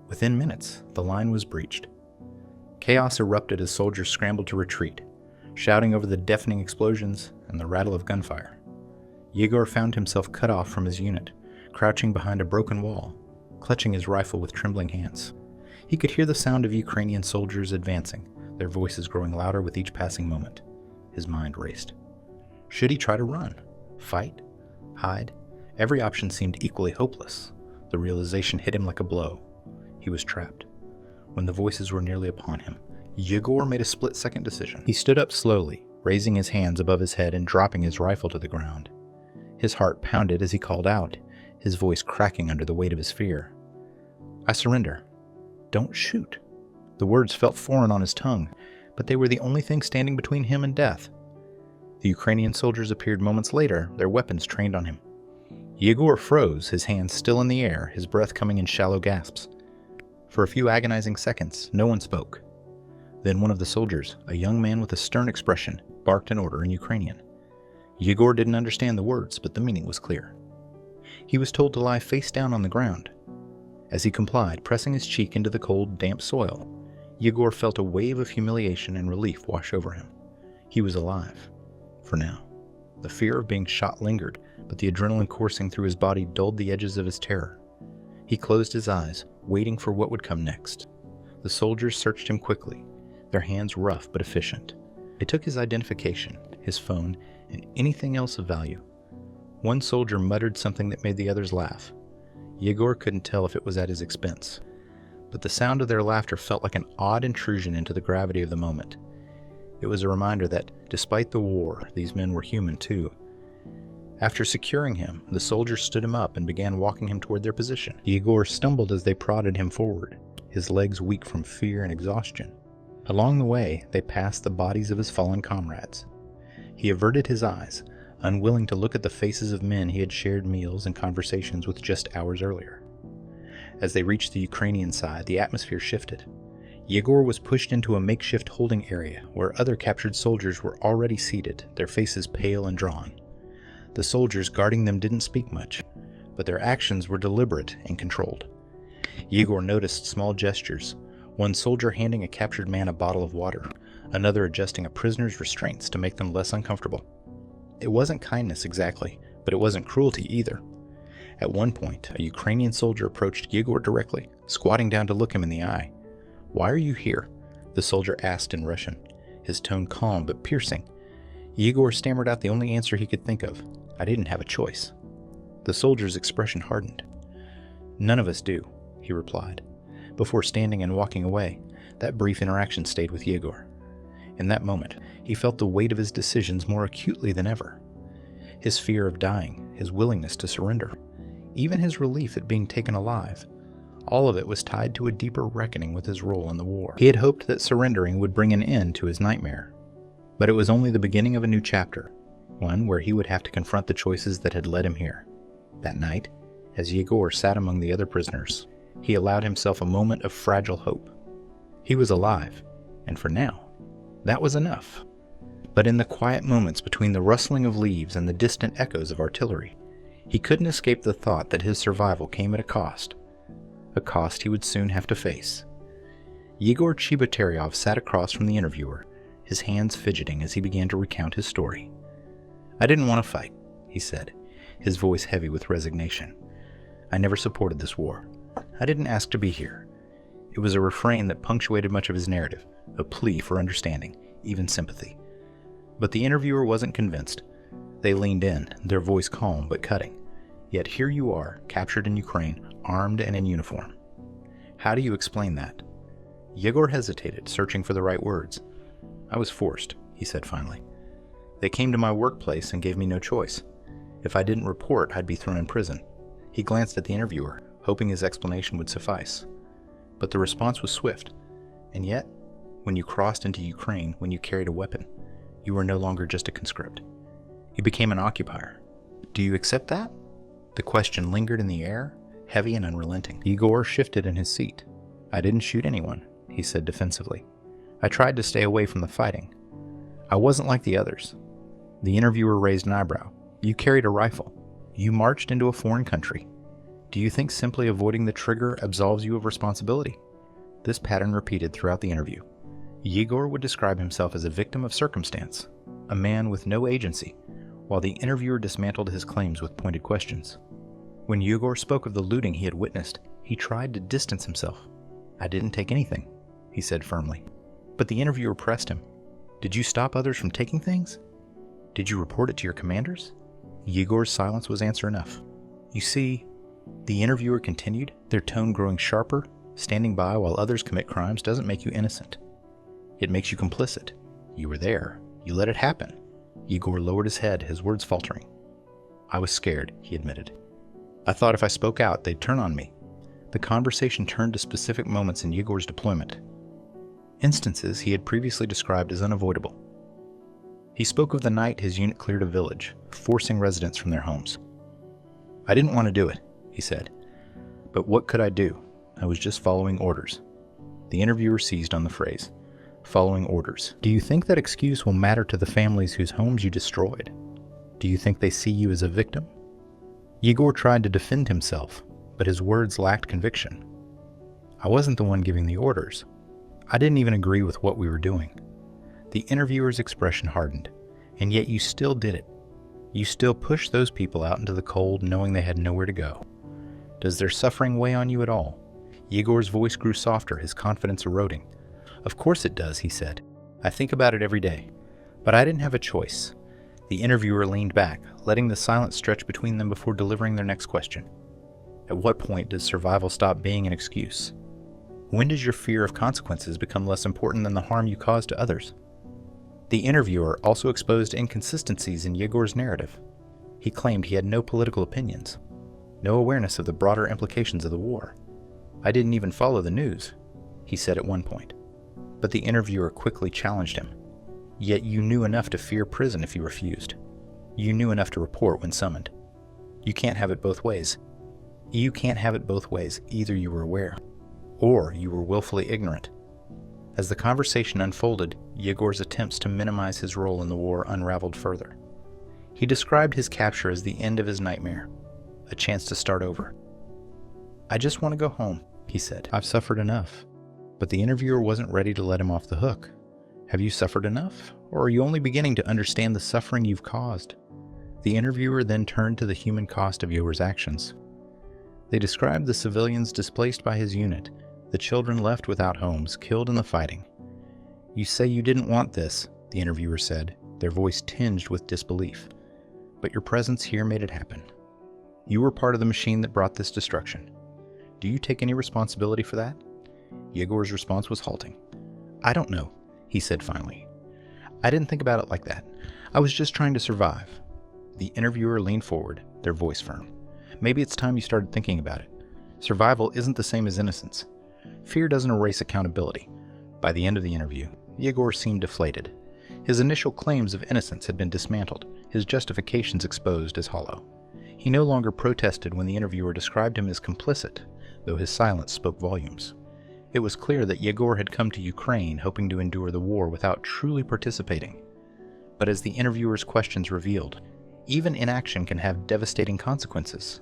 Within minutes, the line was breached. Chaos erupted as soldiers scrambled to retreat, shouting over the deafening explosions and the rattle of gunfire. Yegor found himself cut off from his unit, crouching behind a broken wall, clutching his rifle with trembling hands. He could hear the sound of Ukrainian soldiers advancing, their voices growing louder with each passing moment. His mind raced. Should he try to run? Fight? Hide? Every option seemed equally hopeless. The realization hit him like a blow. He was trapped. When the voices were nearly upon him, Yegor made a split-second decision. He stood up slowly, raising his hands above his head and dropping his rifle to the ground. His heart pounded as he called out, his voice cracking under the weight of his fear. I surrender. Don't shoot. The words felt foreign on his tongue, but they were the only thing standing between him and death. The Ukrainian soldiers appeared moments later, their weapons trained on him. Yegor froze, his hands still in the air, his breath coming in shallow gasps. For a few agonizing seconds, no one spoke. Then one of the soldiers, a young man with a stern expression, barked an order in Ukrainian. Yegor didn't understand the words, but the meaning was clear. He was told to lie face down on the ground. As he complied, pressing his cheek into the cold, damp soil, Yegor felt a wave of humiliation and relief wash over him. He was alive. For now. The fear of being shot lingered, but the adrenaline coursing through his body dulled the edges of his terror. He closed his eyes, waiting for what would come next. The soldiers searched him quickly, their hands rough but efficient. They took his identification, his phone, and anything else of value. One soldier muttered something that made the others laugh. Yegor couldn't tell if it was at his expense, but the sound of their laughter felt like an odd intrusion into the gravity of the moment. It was a reminder that, despite the war, these men were human too. After securing him, the soldiers stood him up and began walking him toward their position. Yegor stumbled as they prodded him forward, his legs weak from fear and exhaustion. Along the way, they passed the bodies of his fallen comrades. He averted his eyes, unwilling to look at the faces of men he had shared meals and conversations with just hours earlier. As they reached the Ukrainian side, the atmosphere shifted. Yegor was pushed into a makeshift holding area where other captured soldiers were already seated, their faces pale and drawn. The soldiers guarding them didn't speak much, but their actions were deliberate and controlled. Yegor noticed small gestures, one soldier handing a captured man a bottle of water, another adjusting a prisoner's restraints to make them less uncomfortable. It wasn't kindness exactly, but it wasn't cruelty either. At one point, a Ukrainian soldier approached Yegor directly, squatting down to look him in the eye. "Why are you here?" the soldier asked in Russian, his tone calm but piercing. Yegor stammered out the only answer he could think of. "I didn't have a choice." The soldier's expression hardened. "None of us do," he replied. Before standing and walking away, that brief interaction stayed with Yegor. In that moment, he felt the weight of his decisions more acutely than ever. His fear of dying, his willingness to surrender, even his relief at being taken alive, all of it was tied to a deeper reckoning with his role in the war. He had hoped that surrendering would bring an end to his nightmare. But it was only the beginning of a new chapter, one where he would have to confront the choices that had led him here. That night, as Yegor sat among the other prisoners, he allowed himself a moment of fragile hope. He was alive, and for now, that was enough. But in the quiet moments between the rustling of leaves and the distant echoes of artillery, he couldn't escape the thought that his survival came at a cost he would soon have to face. Yegor Chebotaryov sat across from the interviewer, his hands fidgeting as he began to recount his story. "I didn't want to fight," he said, his voice heavy with resignation. "I never supported this war. I didn't ask to be here." It was a refrain that punctuated much of his narrative, a plea for understanding, even sympathy. But the interviewer wasn't convinced. They leaned in, their voice calm but cutting. "Yet here you are, captured in Ukraine, armed and in uniform. How do you explain that?" Yegor hesitated, searching for the right words. "I was forced," he said finally. "They came to my workplace and gave me no choice. If I didn't report, I'd be thrown in prison." He glanced at the interviewer, hoping his explanation would suffice. But the response was swift. "And yet, when you crossed into Ukraine, when you carried a weapon, you were no longer just a conscript. You became an occupier. Do you accept that?" The question lingered in the air, heavy and unrelenting. Yegor shifted in his seat. "I didn't shoot anyone," he said defensively. "I tried to stay away from the fighting. I wasn't like the others." The interviewer raised an eyebrow. "You carried a rifle. You marched into a foreign country. Do you think simply avoiding the trigger absolves you of responsibility?" This pattern repeated throughout the interview. Yegor would describe himself as a victim of circumstance, a man with no agency, while the interviewer dismantled his claims with pointed questions. When Yegor spoke of the looting he had witnessed, he tried to distance himself. "I didn't take anything," he said firmly. But the interviewer pressed him. "Did you stop others from taking things? Did you report it to your commanders?" Yegor's silence was answer enough. "You see," the interviewer continued, their tone growing sharper, "standing by while others commit crimes doesn't make you innocent. It makes you complicit. You were there. You let it happen." Yegor lowered his head, his words faltering. "I was scared," he admitted. "I thought if I spoke out, they'd turn on me." The conversation turned to specific moments in Yegor's deployment, instances he had previously described as unavoidable. He spoke of the night his unit cleared a village, forcing residents from their homes. "I didn't want to do it," he said. "But what could I do? I was just following orders." The interviewer seized on the phrase, "following orders." "Do you think that excuse will matter to the families whose homes you destroyed? Do you think they see you as a victim?" Yegor tried to defend himself, but his words lacked conviction. "I wasn't the one giving the orders. I didn't even agree with what we were doing." The interviewer's expression hardened. "And yet you still did it. You still pushed those people out into the cold knowing they had nowhere to go. Does their suffering weigh on you at all?" Yegor's voice grew softer, his confidence eroding. "Of course it does," he said. "I think about it every day. But I didn't have a choice." The interviewer leaned back, letting the silence stretch between them before delivering their next question. "At what point does survival stop being an excuse? When does your fear of consequences become less important than the harm you cause to others?" The interviewer also exposed inconsistencies in Yegor's narrative. He claimed he had no political opinions, no awareness of the broader implications of the war. "I didn't even follow the news," he said at one point. But the interviewer quickly challenged him. "Yet you knew enough to fear prison if you refused. You knew enough to report when summoned. You can't have it both ways. You can't have it both ways. Either you were aware, or you were willfully ignorant." As the conversation unfolded, Yegor's attempts to minimize his role in the war unraveled further. He described his capture as the end of his nightmare, a chance to start over. "I just want to go home," he said. "I've suffered enough." But the interviewer wasn't ready to let him off the hook. "Have you suffered enough, or are you only beginning to understand the suffering you've caused?" The interviewer then turned to the human cost of Yegor's actions. They described the civilians displaced by his unit, the children left without homes, killed in the fighting. "You say you didn't want this," the interviewer said, their voice tinged with disbelief. "But your presence here made it happen. You were part of the machine that brought this destruction. Do you take any responsibility for that?" Yegor's response was halting. "I don't know," he said finally. "I didn't think about it like that. I was just trying to survive." The interviewer leaned forward, their voice firm. "Maybe it's time you started thinking about it. Survival isn't the same as innocence. Fear doesn't erase accountability." By the end of the interview, Yegor seemed deflated. His initial claims of innocence had been dismantled, his justifications exposed as hollow. He no longer protested when the interviewer described him as complicit, though his silence spoke volumes. It was clear that Yegor had come to Ukraine hoping to endure the war without truly participating. But as the interviewer's questions revealed, even inaction can have devastating consequences.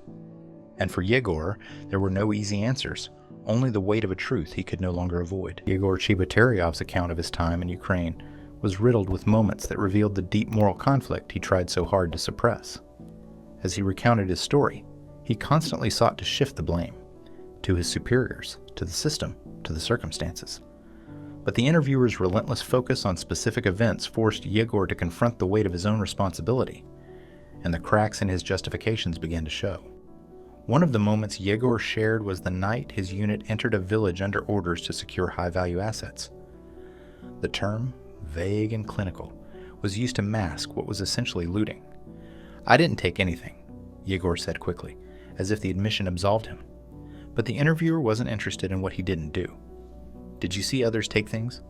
And for Yegor, there were no easy answers, only the weight of a truth he could no longer avoid. Yegor Chebotaryov's account of his time in Ukraine was riddled with moments that revealed the deep moral conflict he tried so hard to suppress. As he recounted his story, he constantly sought to shift the blame to his superiors, to the system, to the circumstances. But the interviewer's relentless focus on specific events forced Yegor to confront the weight of his own responsibility, and the cracks in his justifications began to show. One of the moments Yegor shared was the night his unit entered a village under orders to secure high-value assets. The term, vague and clinical, was used to mask what was essentially looting. "I didn't take anything," Yegor said quickly, as if the admission absolved him. But the interviewer wasn't interested in what he didn't do. "Did you see others take things?"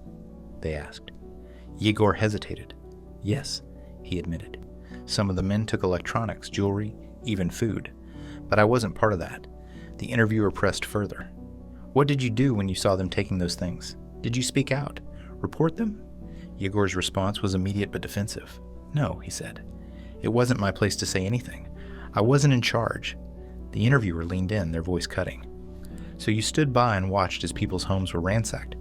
they asked. Yegor hesitated. "Yes," he admitted. "Some of the men took electronics, jewelry, even food. But I wasn't part of that." The interviewer pressed further. "What did you do when you saw them taking those things? Did you speak out? Report them?" Yegor's response was immediate but defensive. "No," he said. "It wasn't my place to say anything. I wasn't in charge." The interviewer leaned in, their voice cutting. "So you stood by and watched as people's homes were ransacked.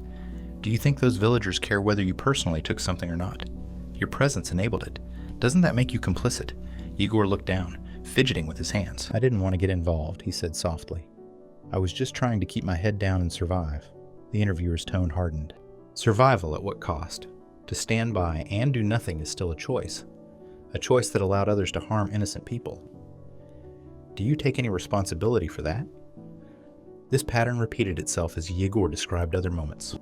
Do you think those villagers care whether you personally took something or not? Your presence enabled it. Doesn't that make you complicit?" Yegor looked down, fidgeting with his hands. "I didn't want to get involved," he said softly. "I was just trying to keep my head down and survive." The interviewer's tone hardened. Survival at what cost? To stand by and do nothing is still a choice that allowed others to harm innocent people. Do you take any responsibility for that? This pattern repeated itself as Yegor described other moments.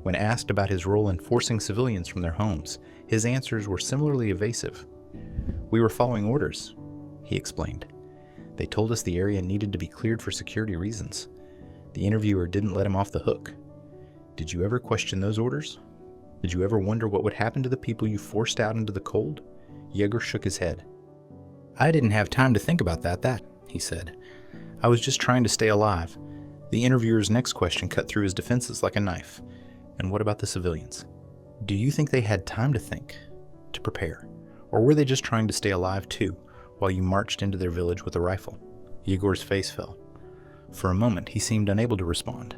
When asked about his role in forcing civilians from their homes, his answers were similarly evasive. "We were following orders," he explained. "They told us the area needed to be cleared for security reasons." The interviewer didn't let him off the hook. "Did you ever question those orders? Did you ever wonder what would happen to the people you forced out into the cold?" Yegor shook his head. "I didn't have time to think about that, he said. "I was just trying to stay alive." The interviewer's next question cut through his defenses like a knife. "And what about the civilians? Do you think they had time to think, to prepare? Or were they just trying to stay alive too, while you marched into their village with a rifle?" Yegor's face fell. For a moment, he seemed unable to respond.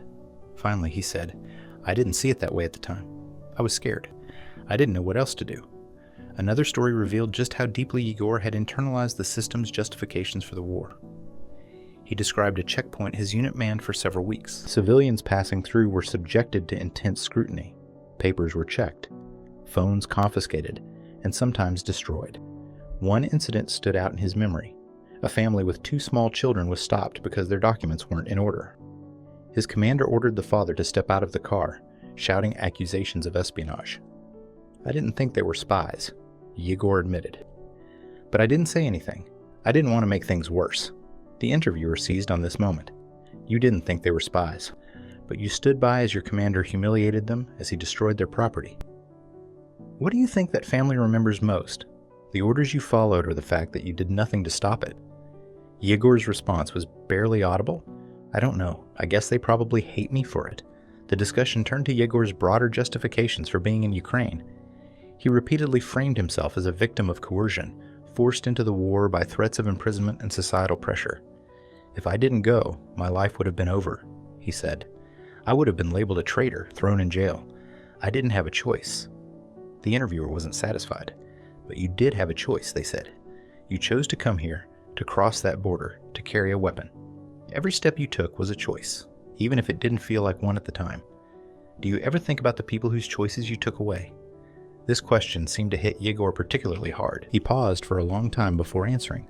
Finally, he said, "I didn't see it that way at the time. I was scared. I didn't know what else to do." Another story revealed just how deeply Yegor had internalized the system's justifications for the war. He described a checkpoint his unit manned for several weeks. Civilians passing through were subjected to intense scrutiny. Papers were checked, phones confiscated, and sometimes destroyed. One incident stood out in his memory. A family with 2 small children was stopped because their documents weren't in order. His commander ordered the father to step out of the car, shouting accusations of espionage. "I didn't think they were spies," Yegor admitted. "But I didn't say anything. I didn't want to make things worse." The interviewer seized on this moment. "You didn't think they were spies, but you stood by as your commander humiliated them as he destroyed their property. What do you think that family remembers most? The orders you followed or the fact that you did nothing to stop it?" Yegor's response was barely audible. "I don't know. I guess they probably hate me for it." The discussion turned to Yegor's broader justifications for being in Ukraine. He repeatedly framed himself as a victim of coercion, forced into the war by threats of imprisonment and societal pressure. "If I didn't go, my life would have been over," he said. "I would have been labeled a traitor, thrown in jail. I didn't have a choice." The interviewer wasn't satisfied. "But you did have a choice," they said. "You chose to come here, to cross that border, to carry a weapon. Every step you took was a choice, even if it didn't feel like one at the time. Do you ever think about the people whose choices you took away?" This question seemed to hit Yegor particularly hard. He paused for a long time before answering.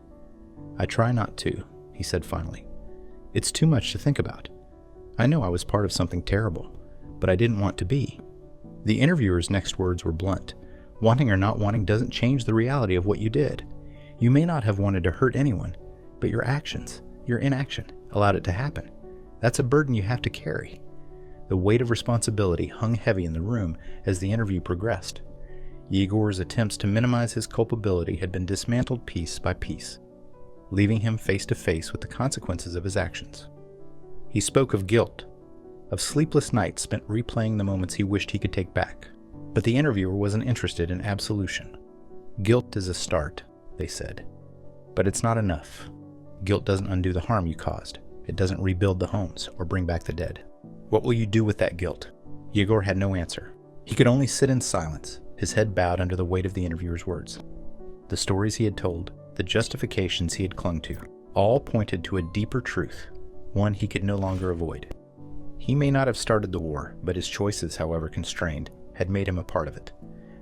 "I try not to," he said finally. "It's too much to think about. I know I was part of something terrible, but I didn't want to be." The interviewer's next words were blunt. "Wanting or not wanting doesn't change the reality of what you did. You may not have wanted to hurt anyone, but your actions, your inaction, allowed it to happen. That's a burden you have to carry." The weight of responsibility hung heavy in the room as the interview progressed. Yegor's attempts to minimize his culpability had been dismantled piece by piece, leaving him face to face with the consequences of his actions. He spoke of guilt, of sleepless nights spent replaying the moments he wished he could take back. But the interviewer wasn't interested in absolution. "Guilt is a start," they said. "But it's not enough. Guilt doesn't undo the harm you caused. It doesn't rebuild the homes or bring back the dead. What will you do with that guilt?" Yegor had no answer. He could only sit in silence, his head bowed under the weight of the interviewer's words. The stories he had told, the justifications he had clung to, all pointed to a deeper truth, one he could no longer avoid. He may not have started the war, but his choices, however constrained, had made him a part of it,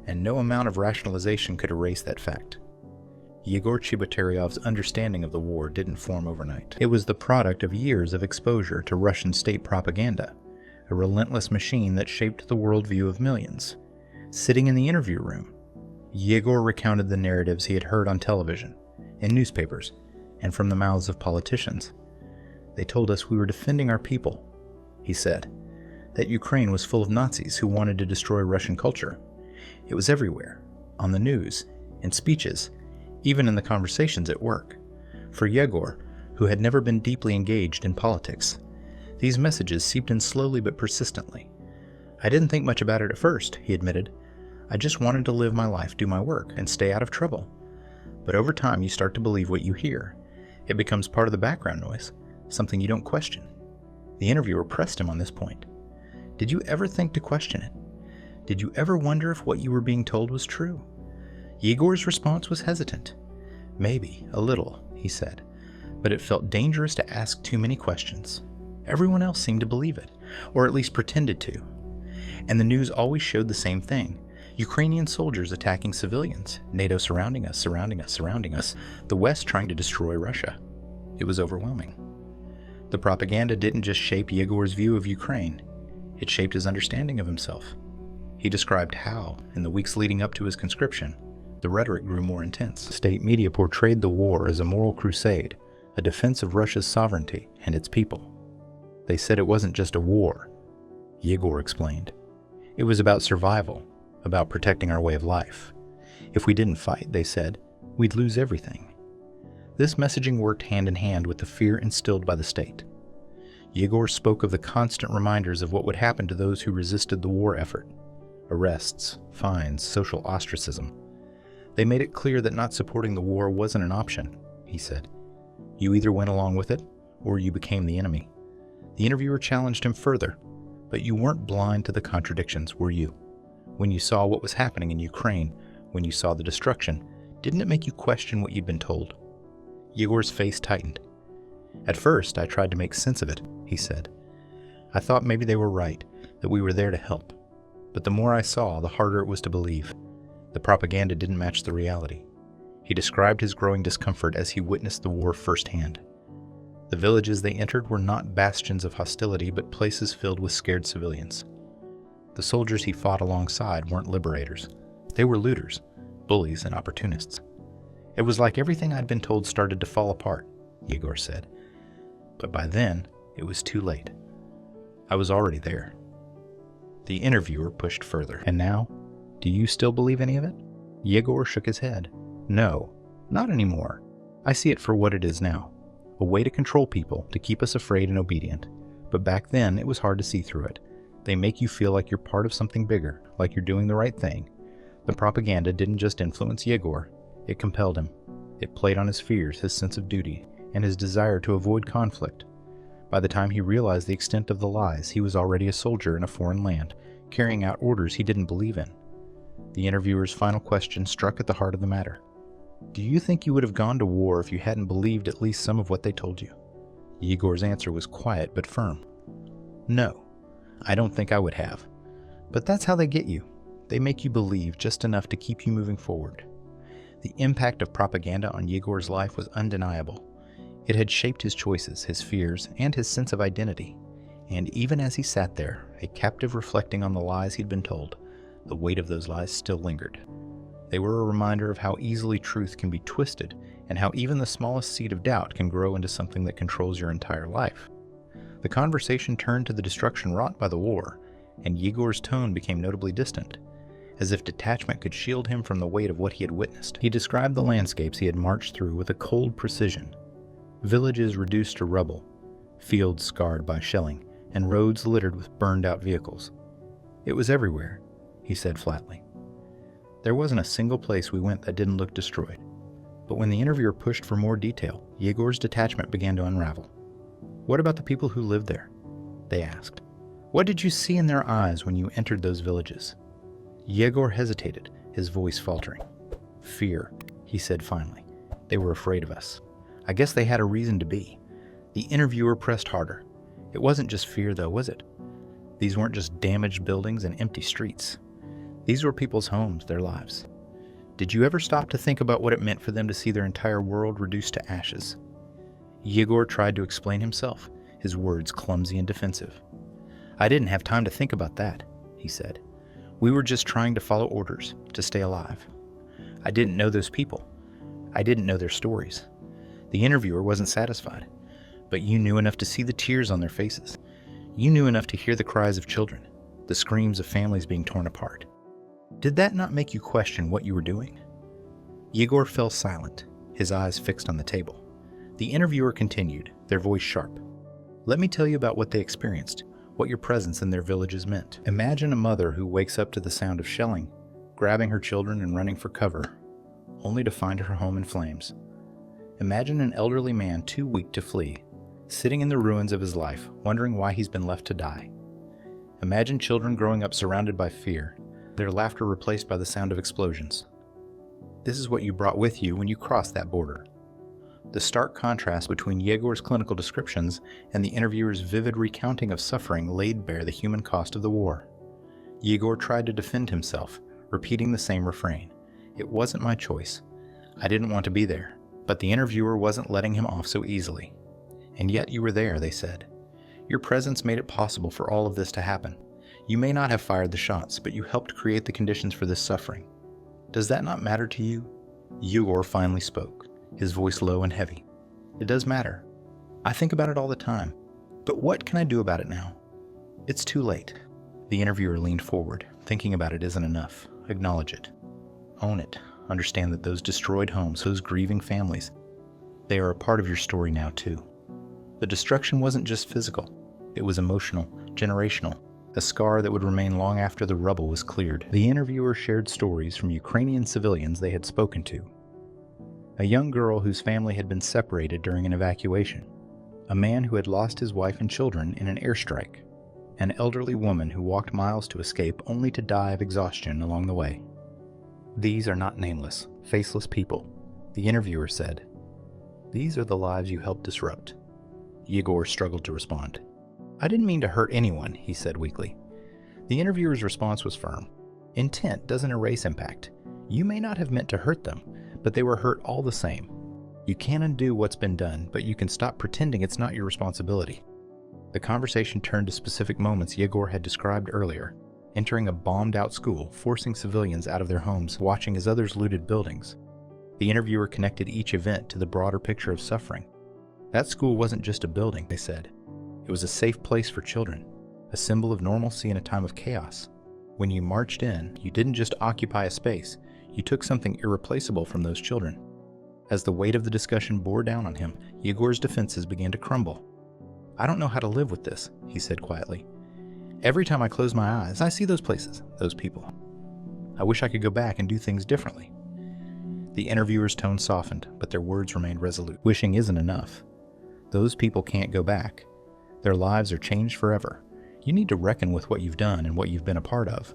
and no amount of rationalization could erase that fact. Yegor Chebotaryov's understanding of the war didn't form overnight. It was the product of years of exposure to Russian state propaganda, a relentless machine that shaped the worldview of millions. Sitting in the interview room, Yegor recounted the narratives he had heard on television, in newspapers, and from the mouths of politicians. They told us we were defending our people, he said, that Ukraine was full of Nazis who wanted to destroy Russian culture. It was everywhere, on the news, in speeches, even in the conversations at work. For Yegor, who had never been deeply engaged in politics, these messages seeped in slowly but persistently. I didn't think much about it at first, he admitted. I just wanted to live my life, do my work, and stay out of trouble. But over time you start to believe what you hear. It becomes part of the background noise, something you don't question. The interviewer pressed him on this point. Did you ever think to question it? Did you ever wonder if what you were being told was true? Yegor's response was hesitant. Maybe, a little, he said, but it felt dangerous to ask too many questions. Everyone else seemed to believe it, or at least pretended to. And the news always showed the same thing. Ukrainian soldiers attacking civilians, NATO surrounding us, the West trying to destroy Russia. It was overwhelming. The propaganda didn't just shape Yegor's view of Ukraine, it shaped his understanding of himself. He described how, in the weeks leading up to his conscription, the rhetoric grew more intense. State media portrayed the war as a moral crusade, a defense of Russia's sovereignty and its people. They said it wasn't just a war, Yegor explained. It was about survival, about protecting our way of life. If we didn't fight, they said, we'd lose everything. This messaging worked hand in hand with the fear instilled by the state. Yegor spoke of the constant reminders of what would happen to those who resisted the war effort. Arrests, fines, social ostracism. They made it clear that not supporting the war wasn't an option, he said. You either went along with it, or you became the enemy. The interviewer challenged him further, but you weren't blind to the contradictions, were you? When you saw what was happening in Ukraine, when you saw the destruction, didn't it make you question what you'd been told? Yegor's face tightened. At first, I tried to make sense of it, he said. I thought maybe they were right, that we were there to help. But the more I saw, the harder it was to believe. The propaganda didn't match the reality. He described his growing discomfort as he witnessed the war firsthand. The villages they entered were not bastions of hostility, but places filled with scared civilians. The soldiers he fought alongside weren't liberators. They were looters, bullies, and opportunists. It was like everything I'd been told started to fall apart, Yegor said. But by then, it was too late. I was already there. The interviewer pushed further. And now, do you still believe any of it? Yegor shook his head. No, not anymore. I see it for what it is now. A way to control people, to keep us afraid and obedient. But back then, it was hard to see through it. They make you feel like you're part of something bigger, like you're doing the right thing. The propaganda didn't just influence Yegor, it compelled him. It played on his fears, his sense of duty, and his desire to avoid conflict. By the time he realized the extent of the lies, he was already a soldier in a foreign land, carrying out orders he didn't believe in. The interviewer's final question struck at the heart of the matter. Do you think you would have gone to war if you hadn't believed at least some of what they told you? Yegor's answer was quiet but firm. No, I don't think I would have. But that's how they get you. They make you believe just enough to keep you moving forward. The impact of propaganda on Yegor's life was undeniable. It had shaped his choices, his fears, and his sense of identity. And even as he sat there, a captive reflecting on the lies he'd been told, the weight of those lies still lingered. They were a reminder of how easily truth can be twisted, and how even the smallest seed of doubt can grow into something that controls your entire life. The conversation turned to the destruction wrought by the war, and Yegor's tone became notably distant, as if detachment could shield him from the weight of what he had witnessed. He described the landscapes he had marched through with a cold precision. Villages reduced to rubble, fields scarred by shelling, and roads littered with burned-out vehicles. It was everywhere, he said flatly. There wasn't a single place we went that didn't look destroyed. But when the interviewer pushed for more detail, Yegor's detachment began to unravel. What about the people who lived there? They asked. What did you see in their eyes when you entered those villages? Yegor hesitated, his voice faltering. Fear, he said finally. They were afraid of us. I guess they had a reason to be. The interviewer pressed harder. It wasn't just fear, though, was it? These weren't just damaged buildings and empty streets. These were people's homes, their lives. Did you ever stop to think about what it meant for them to see their entire world reduced to ashes? Yegor tried to explain himself, his words clumsy and defensive. I didn't have time to think about that, he said. We were just trying to follow orders, to stay alive. I didn't know those people. I didn't know their stories. The interviewer wasn't satisfied, but you knew enough to see the tears on their faces. You knew enough to hear the cries of children, the screams of families being torn apart. Did that not make you question what you were doing? Yegor fell silent, his eyes fixed on the table. The interviewer continued, their voice sharp. Let me tell you about what they experienced, what your presence in their villages meant. Imagine a mother who wakes up to the sound of shelling, grabbing her children and running for cover, only to find her home in flames. Imagine an elderly man too weak to flee, sitting in the ruins of his life, wondering why he's been left to die. Imagine children growing up surrounded by fear, their laughter replaced by the sound of explosions. This is what you brought with you when you crossed that border. The stark contrast between Yegor's clinical descriptions and the interviewer's vivid recounting of suffering laid bare the human cost of the war. Yegor tried to defend himself, repeating the same refrain. It wasn't my choice. I didn't want to be there. But the interviewer wasn't letting him off so easily. And yet you were there, they said. Your presence made it possible for all of this to happen. You may not have fired the shots, but you helped create the conditions for this suffering. Does that not matter to you? Yegor finally spoke, his voice low and heavy. It does matter. I think about it all the time. But what can I do about it now? It's too late. The interviewer leaned forward. Thinking about it isn't enough. Acknowledge it. Own it. Understand that those destroyed homes, those grieving families, they are a part of your story now too. The destruction wasn't just physical. It was emotional, generational, a scar that would remain long after the rubble was cleared. The interviewer shared stories from Ukrainian civilians they had spoken to. A young girl whose family had been separated during an evacuation. A man who had lost his wife and children in an airstrike. An elderly woman who walked miles to escape only to die of exhaustion along the way. These are not nameless, faceless people, the interviewer said. These are the lives you helped disrupt. Yegor struggled to respond. I didn't mean to hurt anyone, he said weakly. The interviewer's response was firm. Intent doesn't erase impact. You may not have meant to hurt them, but they were hurt all the same. You can't undo what's been done, but you can stop pretending it's not your responsibility. The conversation turned to specific moments Yegor had described earlier. Entering a bombed-out school, forcing civilians out of their homes, watching as others looted buildings. The interviewer connected each event to the broader picture of suffering. That school wasn't just a building, they said. It was a safe place for children, a symbol of normalcy in a time of chaos. When you marched in, you didn't just occupy a space, you took something irreplaceable from those children. As the weight of the discussion bore down on him, Yegor's defenses began to crumble. I don't know how to live with this, he said quietly. Every time I close my eyes, I see those places, those people. I wish I could go back and do things differently. The interviewer's tone softened, but their words remained resolute. Wishing isn't enough. Those people can't go back. Their lives are changed forever. You need to reckon with what you've done and what you've been a part of.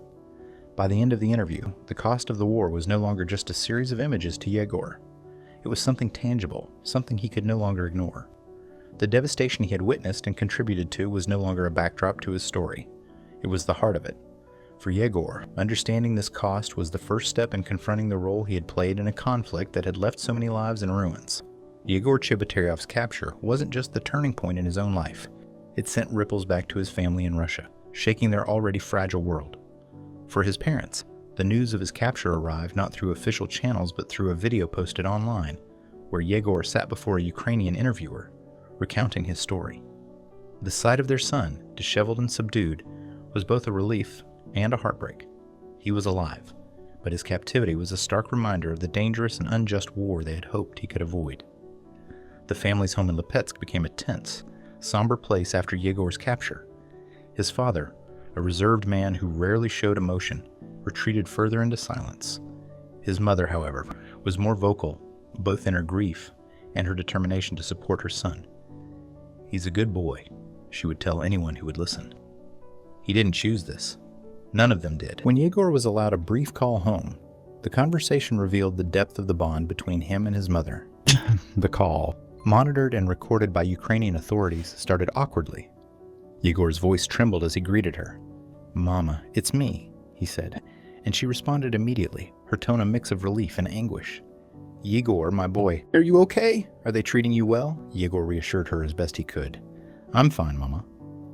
By the end of the interview, the cost of the war was no longer just a series of images to Yegor. It was something tangible, something he could no longer ignore. The devastation he had witnessed and contributed to was no longer a backdrop to his story. It was the heart of it. For Yegor, understanding this cost was the first step in confronting the role he had played in a conflict that had left so many lives in ruins. Yegor Chebotaryov's capture wasn't just the turning point in his own life. It sent ripples back to his family in Russia, shaking their already fragile world. For his parents, the news of his capture arrived not through official channels but through a video posted online, where Yegor sat before a Ukrainian interviewer, recounting his story. The sight of their son, disheveled and subdued, was both a relief and a heartbreak. He was alive, but his captivity was a stark reminder of the dangerous and unjust war they had hoped he could avoid. The family's home in Lipetsk became a tense, somber place after Yegor's capture. His father, a reserved man who rarely showed emotion, retreated further into silence. His mother, however, was more vocal, both in her grief and her determination to support her son. He's a good boy, she would tell anyone who would listen. He didn't choose this. None of them did. When Yegor was allowed a brief call home, the conversation revealed the depth of the bond between him and his mother. The call, monitored and recorded by Ukrainian authorities, started awkwardly. Yegor's voice trembled as he greeted her. "Mama, it's me," he said, and she responded immediately, her tone a mix of relief and anguish. "Yegor, my boy, are you okay? Are they treating you well?" Yegor reassured her as best he could. "I'm fine, Mama.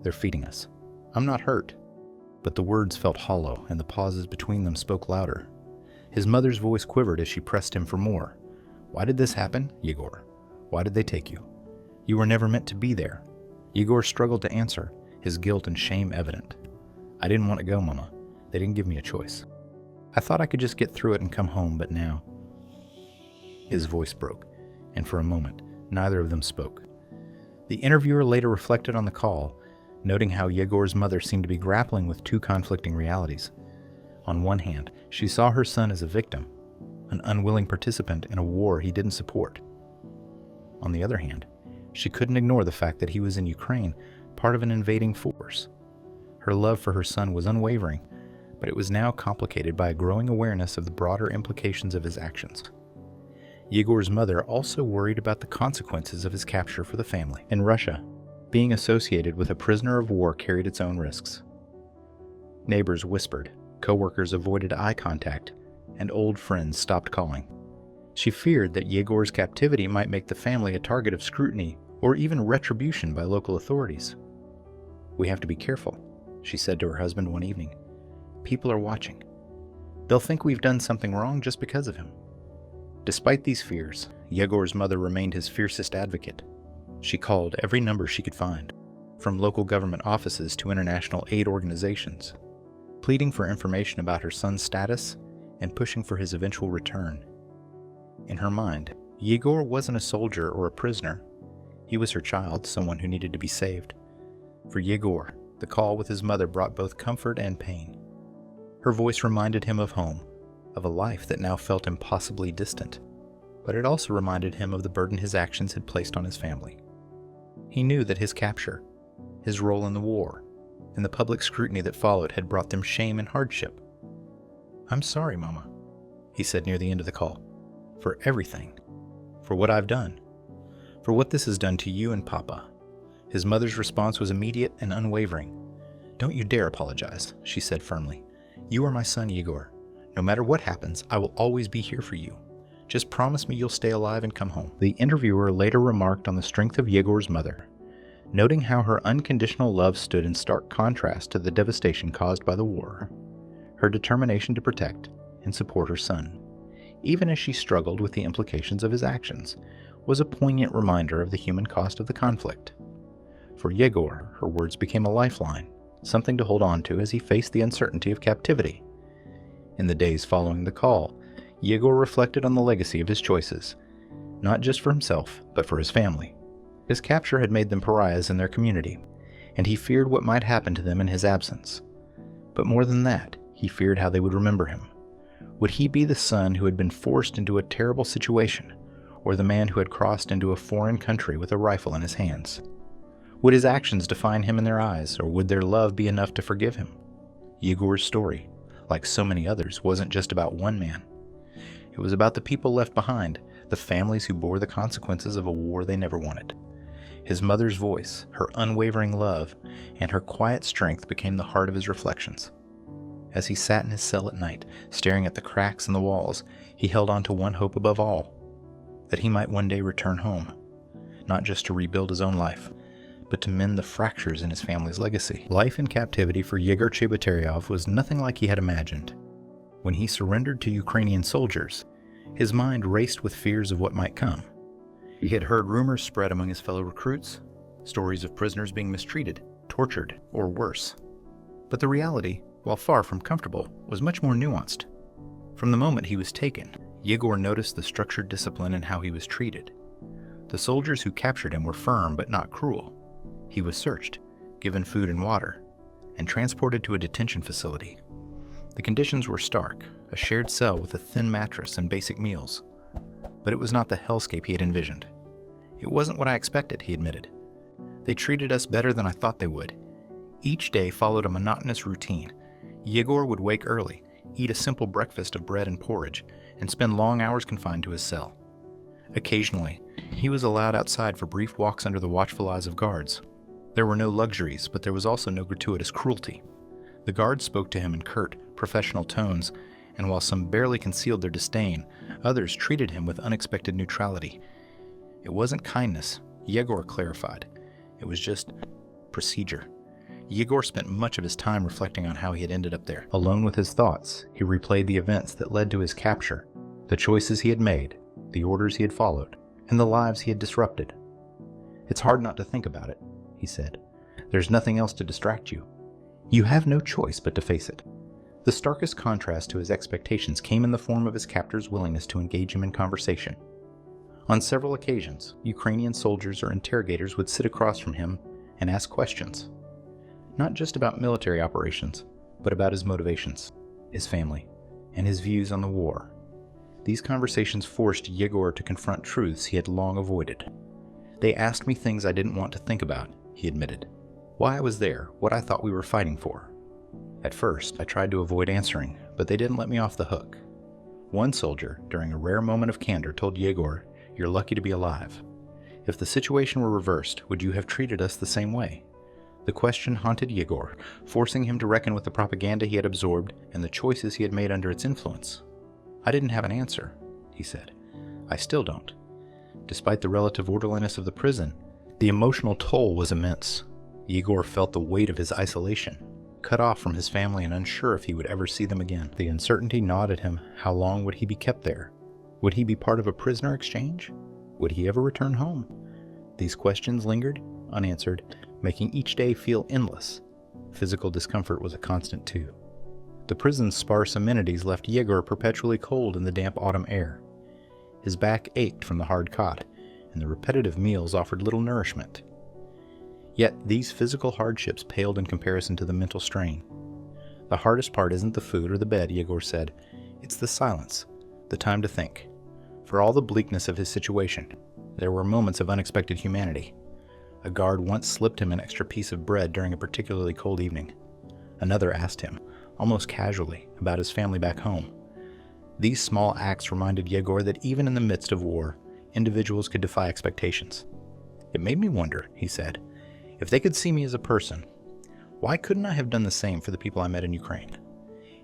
They're feeding us. I'm not hurt." But the words felt hollow, and the pauses between them spoke louder. His mother's voice quivered as she pressed him for more. "Why did this happen, Yegor? Why did they take you? You were never meant to be there." Yegor struggled to answer, his guilt and shame evident. "I didn't want to go, Mama. They didn't give me a choice. I thought I could just get through it and come home, but now..." His voice broke, and for a moment, neither of them spoke. The interviewer later reflected on the call, noting how Yegor's mother seemed to be grappling with two conflicting realities. On one hand, she saw her son as a victim, an unwilling participant in a war he didn't support. On the other hand, she couldn't ignore the fact that he was in Ukraine, part of an invading force. Her love for her son was unwavering, but it was now complicated by a growing awareness of the broader implications of his actions. Yegor's mother also worried about the consequences of his capture for the family. In Russia, being associated with a prisoner of war carried its own risks. Neighbors whispered, co-workers avoided eye contact, and old friends stopped calling. She feared that Yegor's captivity might make the family a target of scrutiny or even retribution by local authorities. "We have to be careful," she said to her husband one evening. "People are watching. They'll think we've done something wrong just because of him." Despite these fears, Yegor's mother remained his fiercest advocate. She called every number she could find, from local government offices to international aid organizations, pleading for information about her son's status and pushing for his eventual return. In her mind, Yegor wasn't a soldier or a prisoner. He was her child, someone who needed to be saved. For Yegor, the call with his mother brought both comfort and pain. Her voice reminded him of home, of a life that now felt impossibly distant, but it also reminded him of the burden his actions had placed on his family. He knew that his capture, his role in the war, and the public scrutiny that followed had brought them shame and hardship. "I'm sorry, Mama," he said near the end of the call, "for everything, for what I've done, for what this has done to you and Papa." His mother's response was immediate and unwavering. "Don't you dare apologize," she said firmly. "You are my son, Yegor. No matter what happens, I will always be here for you. Just promise me you'll stay alive and come home." The interviewer later remarked on the strength of Yegor's mother, noting how her unconditional love stood in stark contrast to the devastation caused by the war, her determination to protect and support her son, even as she struggled with the implications of his actions, was a poignant reminder of the human cost of the conflict. For Yegor, her words became a lifeline, something to hold on to as he faced the uncertainty of captivity. In the days following the call, Yegor reflected on the legacy of his choices, not just for himself, but for his family. His capture had made them pariahs in their community, and he feared what might happen to them in his absence. But more than that, he feared how they would remember him. Would he be the son who had been forced into a terrible situation, or the man who had crossed into a foreign country with a rifle in his hands? Would his actions define him in their eyes, or would their love be enough to forgive him? Yegor's story, like so many others, wasn't just about one man. It was about the people left behind, the families who bore the consequences of a war they never wanted. His mother's voice, her unwavering love, and her quiet strength became the heart of his reflections. As he sat in his cell at night, staring at the cracks in the walls, he held on to one hope above all, that he might one day return home, not just to rebuild his own life, but to mend the fractures in his family's legacy. Life in captivity for Yegor Chebotaryov was nothing like he had imagined. When he surrendered to Ukrainian soldiers, his mind raced with fears of what might come. He had heard rumors spread among his fellow recruits, stories of prisoners being mistreated, tortured, or worse. But the reality, while far from comfortable, was much more nuanced. From the moment he was taken, Yegor noticed the structured discipline in how he was treated. The soldiers who captured him were firm but not cruel. He was searched, given food and water, and transported to a detention facility. The conditions were stark, a shared cell with a thin mattress and basic meals. But it was not the hellscape he had envisioned. "It wasn't what I expected," he admitted. "They treated us better than I thought they would. Each day followed a monotonous routine. Yegor would wake early, eat a simple breakfast of bread and porridge, and spend long hours confined to his cell. Occasionally, he was allowed outside for brief walks under the watchful eyes of guards. There were no luxuries, but there was also no gratuitous cruelty. The guards spoke to him in curt, professional tones, and while some barely concealed their disdain, others treated him with unexpected neutrality. It wasn't kindness, Yegor clarified. It was just procedure. Yegor spent much of his time reflecting on how he had ended up there. Alone with his thoughts, he replayed the events that led to his capture, the choices he had made, the orders he had followed, and the lives he had disrupted. "It's hard not to think about it," he said. "There's nothing else to distract you. You have no choice but to face it." The starkest contrast to his expectations came in the form of his captor's willingness to engage him in conversation. On several occasions, Ukrainian soldiers or interrogators would sit across from him and ask questions. Not just about military operations, but about his motivations, his family, and his views on the war. These conversations forced Yegor to confront truths he had long avoided. "They asked me things I didn't want to think about," he admitted. "Why I was there, what I thought we were fighting for. At first, I tried to avoid answering, but they didn't let me off the hook." One soldier, during a rare moment of candor, told Yegor, "You're lucky to be alive. If the situation were reversed, would you have treated us the same way?" The question haunted Yegor, forcing him to reckon with the propaganda he had absorbed and the choices he had made under its influence. "I didn't have an answer," he said. "I still don't." Despite the relative orderliness of the prison, the emotional toll was immense. Yegor felt the weight of his isolation, cut off from his family and unsure if he would ever see them again. The uncertainty gnawed at him. How long would he be kept there? Would he be part of a prisoner exchange? Would he ever return home? These questions lingered, unanswered, making each day feel endless. Physical discomfort was a constant too. The prison's sparse amenities left Yegor perpetually cold in the damp autumn air. His back ached from the hard cot, and the repetitive meals offered little nourishment. Yet these physical hardships paled in comparison to the mental strain. "The hardest part isn't the food or the bed," Yegor said. "It's the silence, the time to think." For all the bleakness of his situation, there were moments of unexpected humanity. A guard once slipped him an extra piece of bread during a particularly cold evening. Another asked him, almost casually, about his family back home. These small acts reminded Yegor that even in the midst of war, individuals could defy expectations. "It made me wonder," he said, "if they could see me as a person. Why couldn't I have done the same for the people I met in Ukraine?"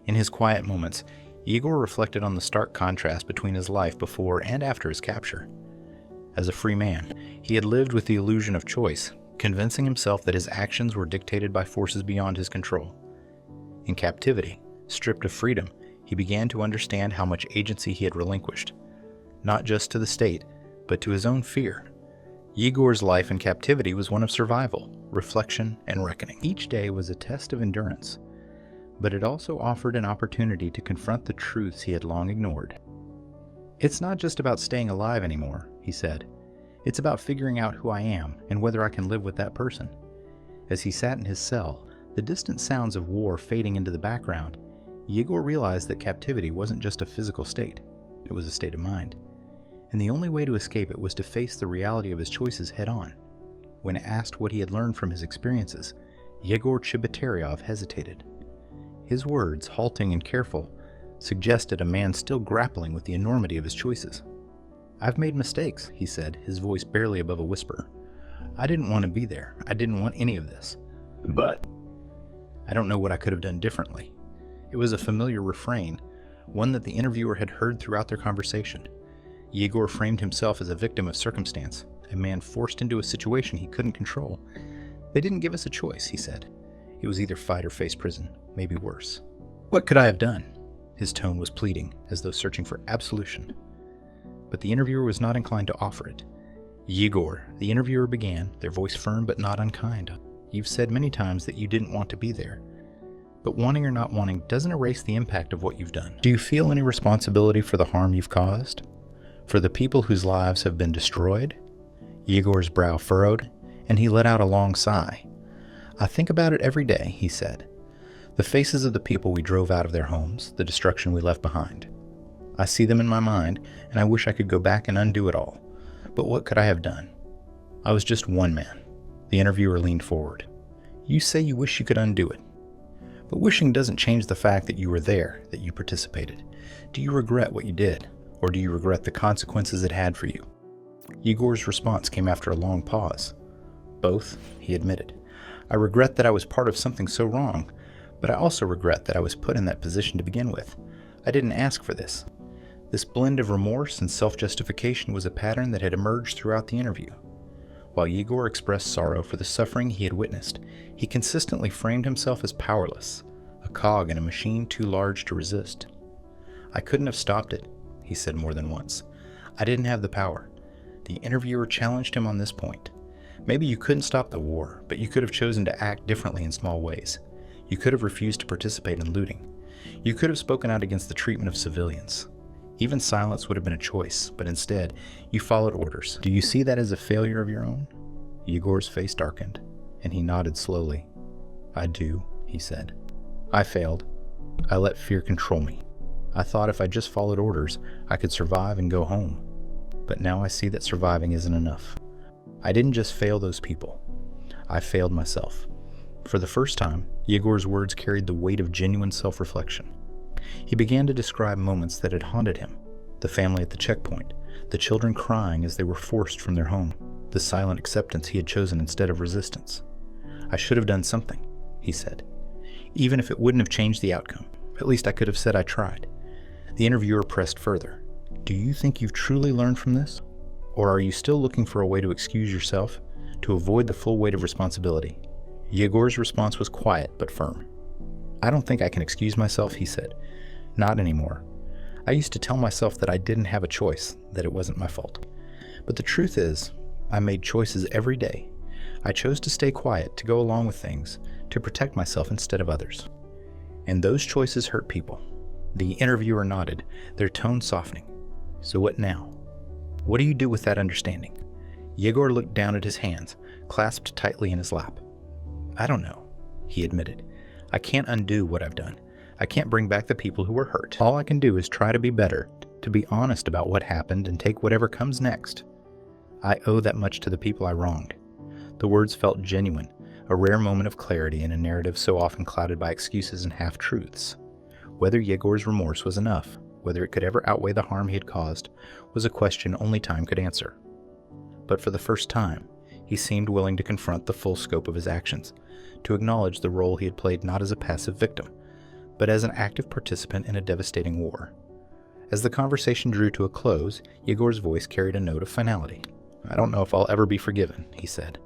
In his quiet moments, Yegor reflected on the stark contrast between his life before and after his capture. As a free man, he had lived with the illusion of choice, convincing himself that his actions were dictated by forces beyond his control. In captivity, stripped of freedom, he began to understand how much agency he had relinquished, not just to the state, but to his own fear. Yegor's life in captivity was one of survival, reflection, and reckoning. Each day was a test of endurance, but it also offered an opportunity to confront the truths he had long ignored. "It's not just about staying alive anymore," he said. "It's about figuring out who I am and whether I can live with that person." As he sat in his cell, the distant sounds of war fading into the background, Yegor realized that captivity wasn't just a physical state, it was a state of mind. And the only way to escape it was to face the reality of his choices head-on. When asked what he had learned from his experiences, Yegor Chebotaryov hesitated. His words, halting and careful, suggested a man still grappling with the enormity of his choices. "I've made mistakes," he said, his voice barely above a whisper. "I didn't want to be there. I didn't want any of this. But I don't know what I could have done differently." It was a familiar refrain, one that the interviewer had heard throughout their conversation. Yegor framed himself as a victim of circumstance, a man forced into a situation he couldn't control. "They didn't give us a choice," he said. "It was either fight or face prison, maybe worse." "What could I have done?" His tone was pleading, as though searching for absolution. But the interviewer was not inclined to offer it. "Yegor," the interviewer began, their voice firm but not unkind, "you've said many times that you didn't want to be there. But wanting or not wanting doesn't erase the impact of what you've done. Do you feel any responsibility for the harm you've caused? For the people whose lives have been destroyed?" Yegor's brow furrowed, and he let out a long sigh. "I think about it every day," he said. "The faces of the people we drove out of their homes, the destruction we left behind. I see them in my mind, and I wish I could go back and undo it all. But what could I have done? I was just one man." The interviewer leaned forward. "You say you wish you could undo it. But wishing doesn't change the fact that you were there, that you participated. Do you regret what you did, or do you regret the consequences it had for you? Yegor's response came after a long pause. Both, he admitted. I regret that I was part of something so wrong, but I also regret that I was put in that position to begin with. I didn't ask for this. This blend of remorse and self-justification was a pattern that had emerged throughout the interview. While Yegor expressed sorrow for the suffering he had witnessed, he consistently framed himself as powerless, a cog in a machine too large to resist. I couldn't have stopped it, he said more than once. I didn't have the power. The interviewer challenged him on this point. Maybe you couldn't stop the war, but you could have chosen to act differently in small ways. You could have refused to participate in looting. You could have spoken out against the treatment of civilians. Even silence would have been a choice, but instead, you followed orders. Do you see that as a failure of your own? Yegor's face darkened, and he nodded slowly. I do, he said. I failed. I let fear control me. I thought if I just followed orders, I could survive and go home. But now I see that surviving isn't enough. I didn't just fail those people. I failed myself. For the first time, Yegor's words carried the weight of genuine self-reflection. He began to describe moments that had haunted him. The family at the checkpoint, the children crying as they were forced from their home, the silent acceptance he had chosen instead of resistance. I should have done something, he said. Even if it wouldn't have changed the outcome, at least I could have said I tried. The interviewer pressed further. Do you think you've truly learned from this? Or are you still looking for a way to excuse yourself, to avoid the full weight of responsibility? Yegor's response was quiet but firm. I don't think I can excuse myself, he said. Not anymore. I used to tell myself that I didn't have a choice, that it wasn't my fault. But the truth is, I made choices every day. I chose to stay quiet, to go along with things, to protect myself instead of others. And those choices hurt people. The interviewer nodded, their tone softening. So what now? What do you do with that understanding? Yegor looked down at his hands, clasped tightly in his lap. I don't know, he admitted. I can't undo what I've done. I can't bring back the people who were hurt. All I can do is try to be better, to be honest about what happened and take whatever comes next. I owe that much to the people I wronged. The words felt genuine, a rare moment of clarity in a narrative so often clouded by excuses and half-truths. Whether Yegor's remorse was enough, whether it could ever outweigh the harm he had caused, was a question only time could answer. But for the first time, he seemed willing to confront the full scope of his actions, to acknowledge the role he had played not as a passive victim, but as an active participant in a devastating war. As the conversation drew to a close, Yegor's voice carried a note of finality. I don't know if I'll ever be forgiven, he said,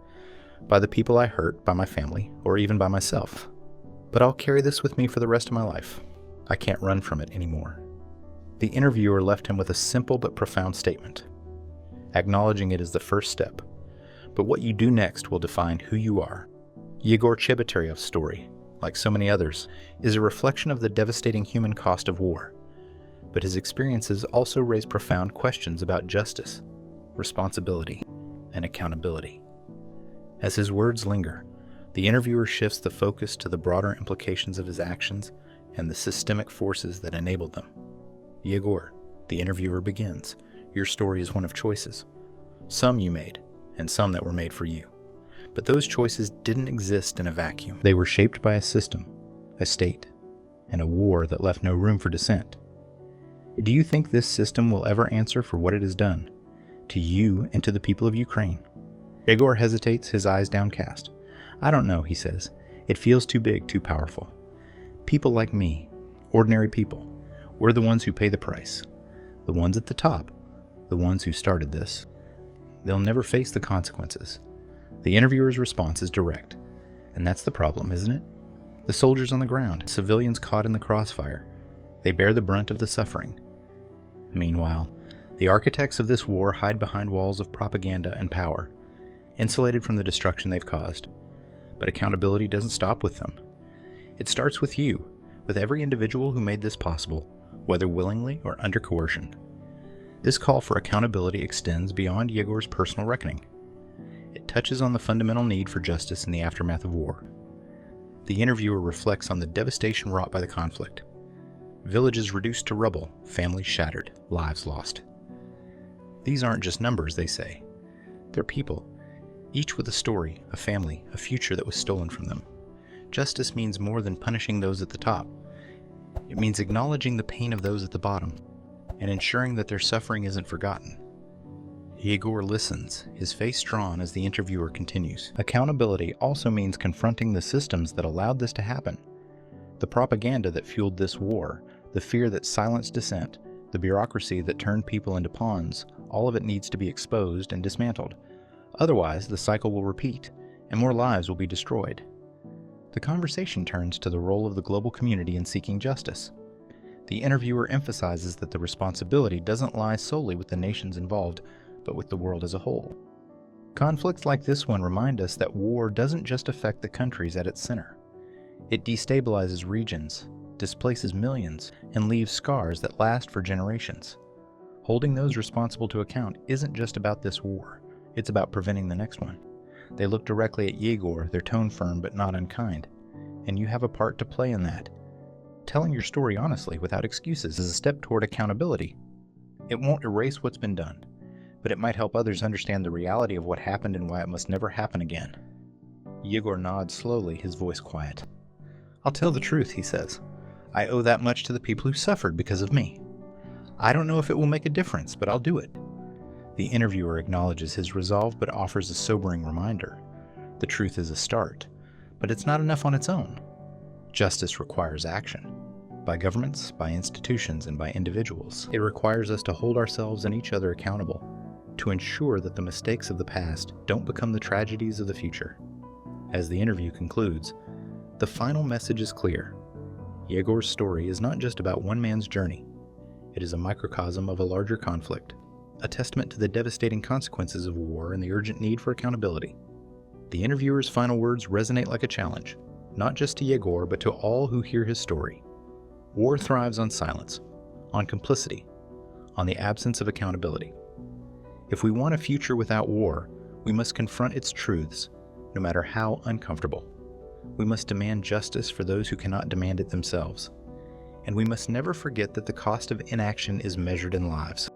by the people I hurt, by my family, or even by myself. But I'll carry this with me for the rest of my life. I can't run from it anymore. The interviewer left him with a simple but profound statement. Acknowledging it is the first step, but what you do next will define who you are. Yegor Chebotaryov's story, like so many others, is a reflection of the devastating human cost of war. But his experiences also raise profound questions about justice, responsibility, and accountability. As his words linger, the interviewer shifts the focus to the broader implications of his actions and the systemic forces that enabled them. Yegor, the interviewer begins, your story is one of choices. Some you made, and some that were made for you. But those choices didn't exist in a vacuum. They were shaped by a system, a state, and a war that left no room for dissent. Do you think this system will ever answer for what it has done, to you and to the people of Ukraine? Yegor hesitates, his eyes downcast. I don't know, he says. It feels too big, too powerful. People like me, ordinary people, we're the ones who pay the price. The ones at the top, the ones who started this. They'll never face the consequences. The interviewer's response is direct. And that's the problem, isn't it? The soldiers on the ground, civilians caught in the crossfire, they bear the brunt of the suffering. Meanwhile, the architects of this war hide behind walls of propaganda and power, insulated from the destruction they've caused. But accountability doesn't stop with them. It starts with you, with every individual who made this possible, whether willingly or under coercion. This call for accountability extends beyond Yegor's personal reckoning. It touches on the fundamental need for justice in the aftermath of war. The interviewer reflects on the devastation wrought by the conflict. Villages reduced to rubble, families shattered, lives lost. These aren't just numbers, they say. They're people, each with a story, a family, a future that was stolen from them. Justice means more than punishing those at the top. It means acknowledging the pain of those at the bottom and ensuring that their suffering isn't forgotten. Yegor listens, his face drawn as the interviewer continues. Accountability also means confronting the systems that allowed this to happen. The propaganda that fueled this war, the fear that silenced dissent, the bureaucracy that turned people into pawns, all of it needs to be exposed and dismantled. Otherwise, the cycle will repeat, and more lives will be destroyed. The conversation turns to the role of the global community in seeking justice. The interviewer emphasizes that the responsibility doesn't lie solely with the nations involved, but with the world as a whole. Conflicts like this one remind us that war doesn't just affect the countries at its center. It destabilizes regions, displaces millions, and leaves scars that last for generations. Holding those responsible to account isn't just about this war, it's about preventing the next one. They look directly at Yegor, their tone firm but not unkind, and you have a part to play in that. Telling your story honestly without excuses is a step toward accountability. It won't erase what's been done, but it might help others understand the reality of what happened and why it must never happen again. Yegor nods slowly, his voice quiet. "I'll tell the truth," he says. "I owe that much to the people who suffered because of me. I don't know if it will make a difference, but I'll do it." The interviewer acknowledges his resolve but offers a sobering reminder. The truth is a start, but it's not enough on its own. Justice requires action. By governments, by institutions, and by individuals. It requires us to hold ourselves and each other accountable, to ensure that the mistakes of the past don't become the tragedies of the future. As the interview concludes, the final message is clear. Yegor's story is not just about one man's journey. It is a microcosm of a larger conflict, a testament to the devastating consequences of war and the urgent need for accountability. The interviewer's final words resonate like a challenge, not just to Yegor, but to all who hear his story. War thrives on silence, on complicity, on the absence of accountability. If we want a future without war, we must confront its truths, no matter how uncomfortable. We must demand justice for those who cannot demand it themselves. And we must never forget that the cost of inaction is measured in lives.